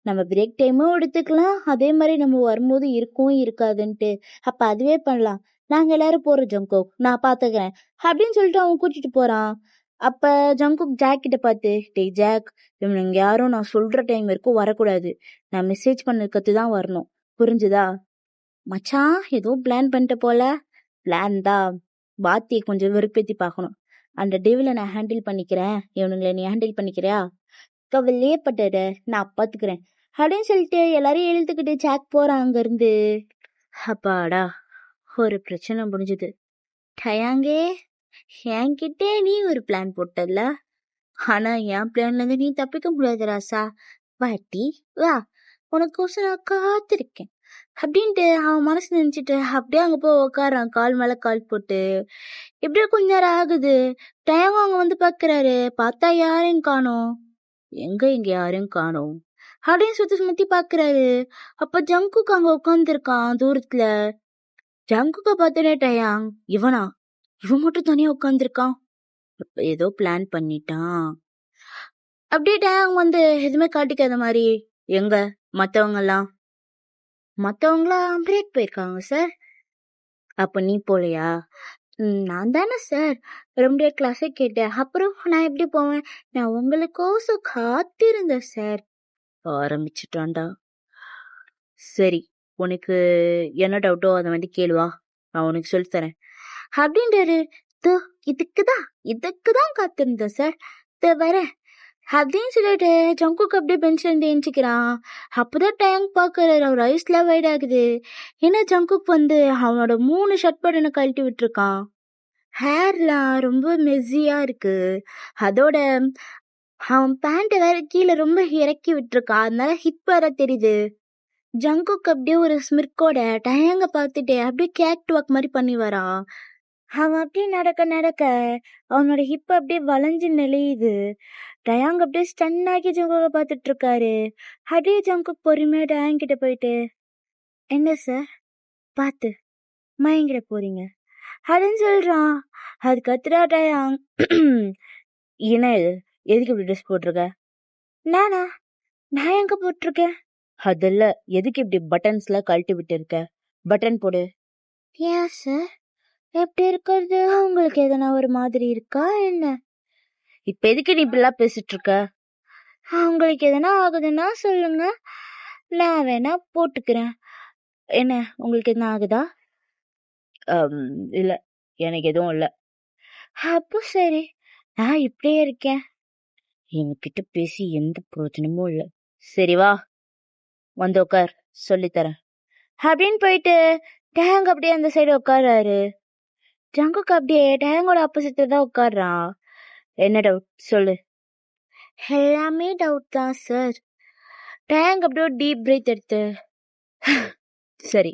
நம்ம பிரேக் டைமும் எடுத்துக்கலாம், அதே மாதிரி நம்ம வரும்போது இருக்கும் இருக்காதுன்ட்டு, அப்ப அதுவே பண்ணலாம், நாங்க எல்லாரும் போறோம் ஜங்குக், நான் பாத்துக்கிறேன் அப்படின்னு சொல்லிட்டு அவன் கூட்டிட்டு போறான். அப்ப ஜங்குக் ஜாக் கிட்ட பார்த்து, டேய் ஜாக், இவனுங்க யாரும் நான் சொல்ற டைம் வரைக்கும் வரக்கூடாது, நான் மெசேஜ் பண்ணிருக்கிறது தான் வரணும், புரிஞ்சுதா? மச்சான் ஏதோ பிளான் பண்ணிட்ட போல. பிளான் தான், பாத்தியை கொஞ்சம் வெறுப்பேத்தி பார்க்கணும். அந்த டெவில நான் ஹேண்டில் பண்ணிக்கிறேன், இவனுங்களை நீ ஹேண்டில் பண்ணிக்கிறியா? கவலையே பட்டுற, நான் பாத்துக்கிறேன் அப்படின்னு சொல்லிட்டு எல்லாரையும் இழுத்துக்கிட்டு ஜாக் போறான் அங்க இருந்து. அப்பாடா, ஒரு பிரச்சனை முடிஞ்சது. டயாங்கே, என்கிட்டே நீ ஒரு பிளான் போட்டல, ஆனா என் பிளான்ல இருந்து நீ தப்பிக்க முடியாது ராசா. வாட்டி வா, உனக்கு நான் காத்திருக்கேன் அப்படின்ட்டு அவன் மனசு நினைச்சிட்டு அப்படியே அங்க போய் உக்காரான், கால் மேல கால் போட்டு. இப்படியே கொஞ்ச நேரம் ஆகுது. டயாங்க அங்க வந்து பாக்குறாரு. பார்த்தா யாரையும் காணோம். இங்க யாரையும் காணோம் அப்படின்னு சுத்தி சுத்தி பாக்குறாரு. அப்ப ஜங்குக்கு அங்க உட்காந்துருக்கான் தூரத்துல. ஜங்குக்க பார்த்தனே டயாங், இவனா? இவன் மட்டும் தனியா உட்காந்துருக்கான், ஏதோ பிளான் பண்ணிட்டான். அப்படியே டயாங் வந்து எதுவுமே காட்டிக்காத மாதிரி, எங்க மத்தவங்களாம் பிரேக் போயிருக்காங்க சார். அப்ப நீ போலையா? நான் தானே சார் ரெமிடியல் கிளாஸே கேட்டேன், அப்புறம் நான் எப்படி போவேன்? நான் உங்களுக்கோசம் காத்திருந்தேன் சார். ஆரம்பிச்சுட்டான்டா. சரி, உனக்கு என்ன டவுட்டோ அதை வந்து கேளுவா, நான் உனக்கு சொல்லித்தரேன் அப்படின்றாரு. இதுக்குதான் காத்திருந்தேன் சார், வரேன் அப்படின்னு சொல்லிட்டு ஜங்குக்கு அப்படியே பெஞ்சில இருந்து எஞ்சிக்கிறான். அப்பதான் டேங் பாக்குறாரு, அவர் ஐஸ்ல வைட் ஆகுது. ஏன்னா ஜங்குக் வந்து அவனோட 3 ஷர்ட் பட்டனை கழட்டி விட்டுருக்கான். ஹேர்லாம் ரொம்ப மெஸ்ஸியா இருக்கு. அதோட அவன் பேண்ட் வேற கீழே ரொம்ப இறக்கி விட்டுருக்கான், அதனால ஹிப் வேற தெரியுது. ஜங்குக் அப்படியே ஒரு ஸ்மிர்க்கோட டயங்க பார்த்துட்டு அப்படியே கேட் வாக் மாதிரி பண்ணி வரான். அவன் அப்படியே நடக்க நடக்க அவனோட ஹிப் அப்படியே வளைஞ்சு நெளியுது. டயாங் அப்படியே ஸ்டன் ஆகி ஜங்குக்க பார்த்துட்டு இருக்காரு. அப்படியே ஜங்குக் பொறுமையா டயாங் கிட்ட போயிட்டு, என்ன சார் பார்த்து மயங்கிட போறீங்க அப்படின்னு சொல்றான். அது கத்துறா டயாங். என்ன இது, எதுக்கு இப்படி ட்ரெஸ் போட்டிருக்க? நானா? நான் எங்க போட்டிருக்கேன்? அதில்ல, எதுக்கு இப்படி பட்டன்ஸ்ல கழட்டி விட்டு இருக்க? பட்டன் போடு. ஏன் சார், எப்படி இருக்கிறது உங்களுக்கு எதனா ஒரு மாதிரி இருக்கா என்ன? இப்ப எதுக்கு நீ இப்படிலாம் பேசிட்டு இருக்க? உங்களுக்கு எதனா ஆகுதுன்னா சொல்லுங்க, நான் வேணா போட்டுக்கிறேன். என்ன, உங்களுக்கு என்ன ஆகுதா? இல்ல, எனக்கு எதுவும் இல்ல. அப்போ சரி, நான் இப்படியே இருக்கேன். என்கிட்ட பேசி எந்த பிரயோஜனமும் இல்ல. சரி வா, வந்து உட்கார், சொல்லித்தரேன் அப்படின்னு போயிட்டு டேங் அப்படியே அந்த சைடு உட்கார்றாரு. ஜங்குக்கு அப்படியே டேங்கோட ஆப்போசிட்ல தான் உட்கார்றான். என்ன டவுட் சொல்லு. எல்லாமே டவுட் தான் சார். டேங் அப்படியே டீப் பிரீத் எடுத்து, சரி,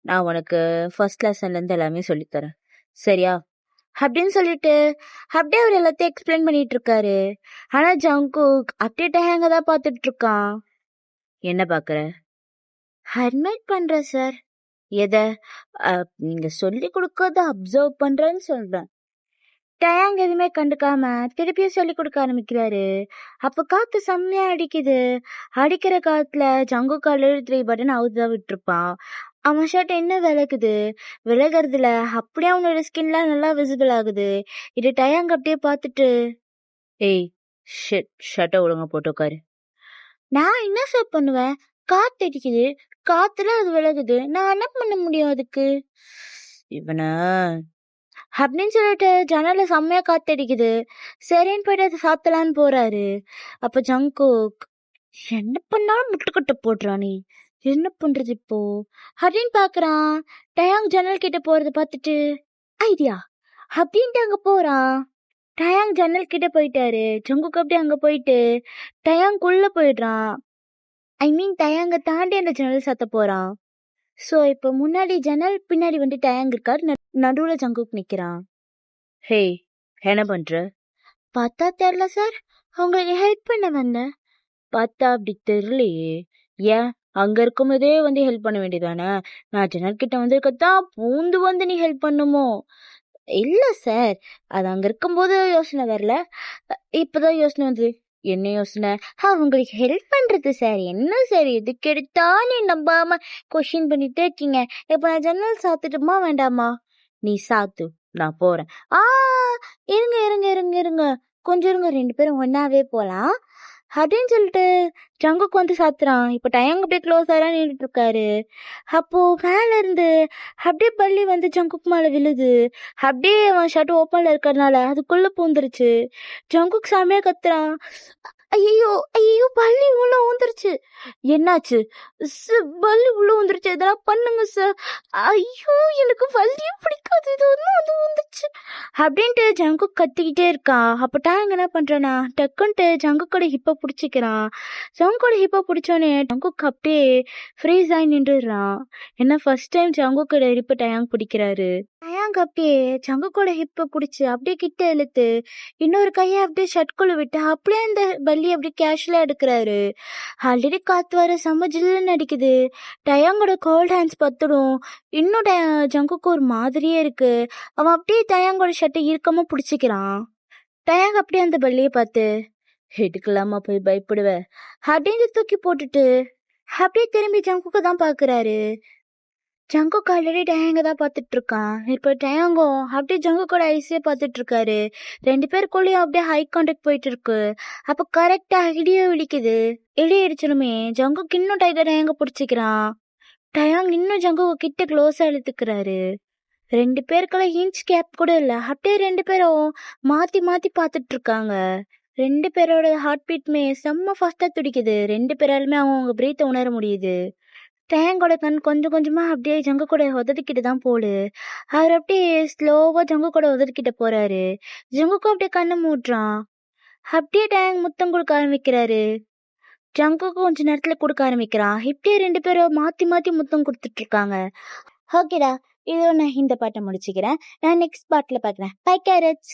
நான் உனக்கு ஃபர்ஸ்ட் லெசன்ல இருந்து எல்லாமே சொல்லித்தரேன், சரியா அப்படின்னு சொல்லிட்டு அப்படியே அவர் எல்லாத்தையும் எக்ஸ்பிளைன் பண்ணிட்டு இருக்காரு. ஆனா ஜங்குக் அப்படியே டேங்க தான் பார்த்துட்டு இருக்கான். என்ன பாக்குற? அட்மைட் பண்ற சார். எத? நீங்க சொல்லி கொடுக்கறத அப்சர்வ் பண்றேன்னு சொல்றேன். டயாங் எதுவுமே கண்டுக்காம திருப்பியும் சொல்லி கொடுக்க ஆரம்பிக்கிறாரு. அப்ப காத்து செம்மையா அடிக்குது. அடிக்கிற காத்துல ஜங்குக் ஆல்ரெடி 3 பட்டன் அவுத்தான் விட்டுருப்பான். அவன் ஷர்ட் என்ன விலகுது, விலகிறதுல அப்படியே அவனோட ஸ்கின்லாம் நல்லா விசிபிள் ஆகுது. இது டயாங் அப்படியே பார்த்துட்டு, ஏய் ஷர்ட்டை ஒழுங்கா போட்டு உட்காரு. நான் என்ன சார் பண்ணுவேன்? காத்து அடிக்குது, காத்துல அது விலகுது, நான் என்ன பண்ண முடியும் அதுக்கு? இவன அப்படின்னு சொல்லிட்டு ஜன்னல செம்மையா காத்தடிக்குது. சரின்னு போயிட்டு அதை சாத்தலான்னு போறாரு. அப்ப ஜங்குக், என்ன பண்ணாலும் முட்டுக்கட்ட போடுறானே, என்ன பண்றது இப்போ அப்படின்னு பாக்குறான். டயாங் ஜன்னல் கிட்ட போறத பார்த்துட்டு ஐடியா அப்படின்ட்டு அங்க போறான். டயாங் ஜன்னல் கிட்ட போயிட்டாரு. ஜங்குக் அப்படியே அங்க போயிட்டு டயாங்குள்ள போயிடுறான். ஐ மீன் டயாங்க தாண்டி அந்த ஜன்னல் சாத்த போறான். சோ இப்ப முன்னாடி ஜன்னல், பின்னாடி வந்து டயாங் இருக்காரு, நடுவுல ஜங்குக் நிக்கிறான். ஹே, என்ன பண்ற? பார்த்தா தெரியல சார், உங்களுக்கு ஹெல்ப் பண்ண வந்தேன். பார்த்தா அப்படி தெரியலையே. ஏன், அங்க இருக்கும்போதே வந்து ஹெல்ப் பண்ண வேண்டியதானே? நான் ஜன்னல் கிட்ட வந்திருக்கத்தான் பூந்து வந்து நீ ஹெல்ப் பண்ணுமோ? இல்ல சார், அது அங்க இருக்கும்போது யோசனை வரல, இப்பதான் யோசனை வந்து. என்ன யோசனை? உங்களுக்கு ஹெல்ப் பண்றது சார். என்ன சார் எதுக்கு எடுத்தாலும் நம்பாம கொஸ்டின் பண்ணிட்டே இருக்கீங்க. இப்ப நான் ஜன்னல் சாத்துட்டுமா வேண்டாமா? நீ சாத்து, நான் போறேன். இருங்க இருங்க இருங்க இருங்க, கொஞ்சம் இருங்க, 2 பேரும் ஒன்னாவே போலாம் அப்படின்னு சொல்லிட்டு ஜங்குக்கு வந்து சாத்துறான். இப்ப டயாங் அப்படியே க்ளோஸ் ஆகலாம் நின்றுட்டு இருக்காரு. அப்போ மேல இருந்து அப்படியே பள்ளி வந்து ஜங்குக் மேல விழுது. அப்படியே அவன் ஷர்ட் ஓப்பன்ல இருக்கறனால அதுக்குள்ள பூந்துருச்சு. ஜங்குக் சாமியா கத்துறான், ஐயோ ஐயோ பள்ளி உள்ள ஊந்துருச்சு. என்னாச்சு? பள்ளி உள்ள ஊந்துருச்சு, எதனா பண்ணுங்க சார். ஐயோ எனக்கு பள்ளியே பிடிக்காது, இது வந்து ஊந்துச்சு அப்படின்ட்டு ஜங்குக் கத்திக்கிட்டே இருக்கான். அப்ப டயாங் என்ன பண்றானா, டக்குன்ட்டு ஜங்குக்கோட ஹிப்ப பிடிச்சிக்கிறான். ஜங்குக்கோட ஹிப்ப பிடிச்சோன்னே ஜங்குக் அப்படியே ஃப்ரீஸ் ஆகி நின்றுடுறான். ஏன்னா ஃபர்ஸ்ட் டைம் ஜங்குக்கோட ஹிப்ப டயாங் பிடிக்கிறாரு. டயாங் அப்படியே ஜங்குக்கோட ஹிப்ப பிடிச்சு அப்படியே கிட்ட இழுத்து இன்னொரு கையை அப்படியே ஷர்ட்குள்ள விட்டு அப்படியே அந்த பள்ளி அப்படியே கேஷுவலா எடுக்கிறாரு. ஆல்ரெடி காத்து வர செம்ம ஜில்லுன்னு அடிக்குது. டயாங்கோட கோல்ட் ஹேண்ட்ஸ் பத்துடும். இன்னும் ஜங்குக்கு ஒரு மாதிரியே இருக்கு. அவன் அப்படியே டயாங்கோட ஷர்ட்டை இறுக்கமா பிடிச்சிக்கிறான். டயாங் அப்படியே அந்த பள்ளியை பார்த்து, எடுக்கலாமா போய் பயப்படுவ அப்படின்னு தூக்கி போட்டுட்டு அப்படியே திரும்பி ஜங்குக்கு தான் பாக்குறாரு. ஜங்குக் ஆல்ரெடி டயாங்க தான் பார்த்துட்டு இருக்கான். இப்போ டயாங்கோ அப்படியே ஜங்குக்கோட ஐஸே பார்த்துட்டு இருக்காரு. 2 பேருக்குள்ளேயும் அப்படியே ஹை கான்டாக்ட் போயிட்டு இருக்கு. அப்ப கரெக்டா இடியோ இடிக்குது. இடி இடிச்சலுமே ஜங்குக் இன்னும் டைட்டா டயாங்க பிடிச்சிக்கிறான். டயாங் இன்னும் ஜங்குக்கு கிட்ட க்ளோஸா இழுத்துக்கிறாரு. 2 பேருக்குள்ள இன்ச் கேப் கூட இல்ல. அப்படியே 2 பேரும் மாத்தி மாத்தி பார்த்துட்டு இருக்காங்க. 2 பேரோட ஹார்ட் பீட்மே செம்ம ஃபாஸ்டா துடிக்குது. 2 பேராலுமே அவங்க பிரீத்தை உணர முடியுது. டயாங்கோட கண் கொஞ்சம் கொஞ்சமா அப்படியே ஜங்குக்கோட உதறிக்கிட்டு தான் போகுது. அவர் அப்படியே ஸ்லோவா ஜங்குக்கோட உதறிக்கிட்ட போறாரு. ஜங்குக்கும் அப்படியே கண்ணை மூடுறான். அப்படியே டயாங் முத்தம் கொடுக்க ஆரம்பிக்கிறாரு. ஜங்குக்கும் கொஞ்ச நேரத்துல கொடுக்க ஆரம்பிக்கிறான். இப்படியே 2 பேரும் மாத்தி மாத்தி முத்தம் கொடுத்துட்டு இருக்காங்க. ஓகேடா, இதோ நான் இந்த பாட்டை முடிச்சுக்கிறேன். நான் நெக்ஸ்ட் பாட்டில் பார்க்குறேன். Bye carrots.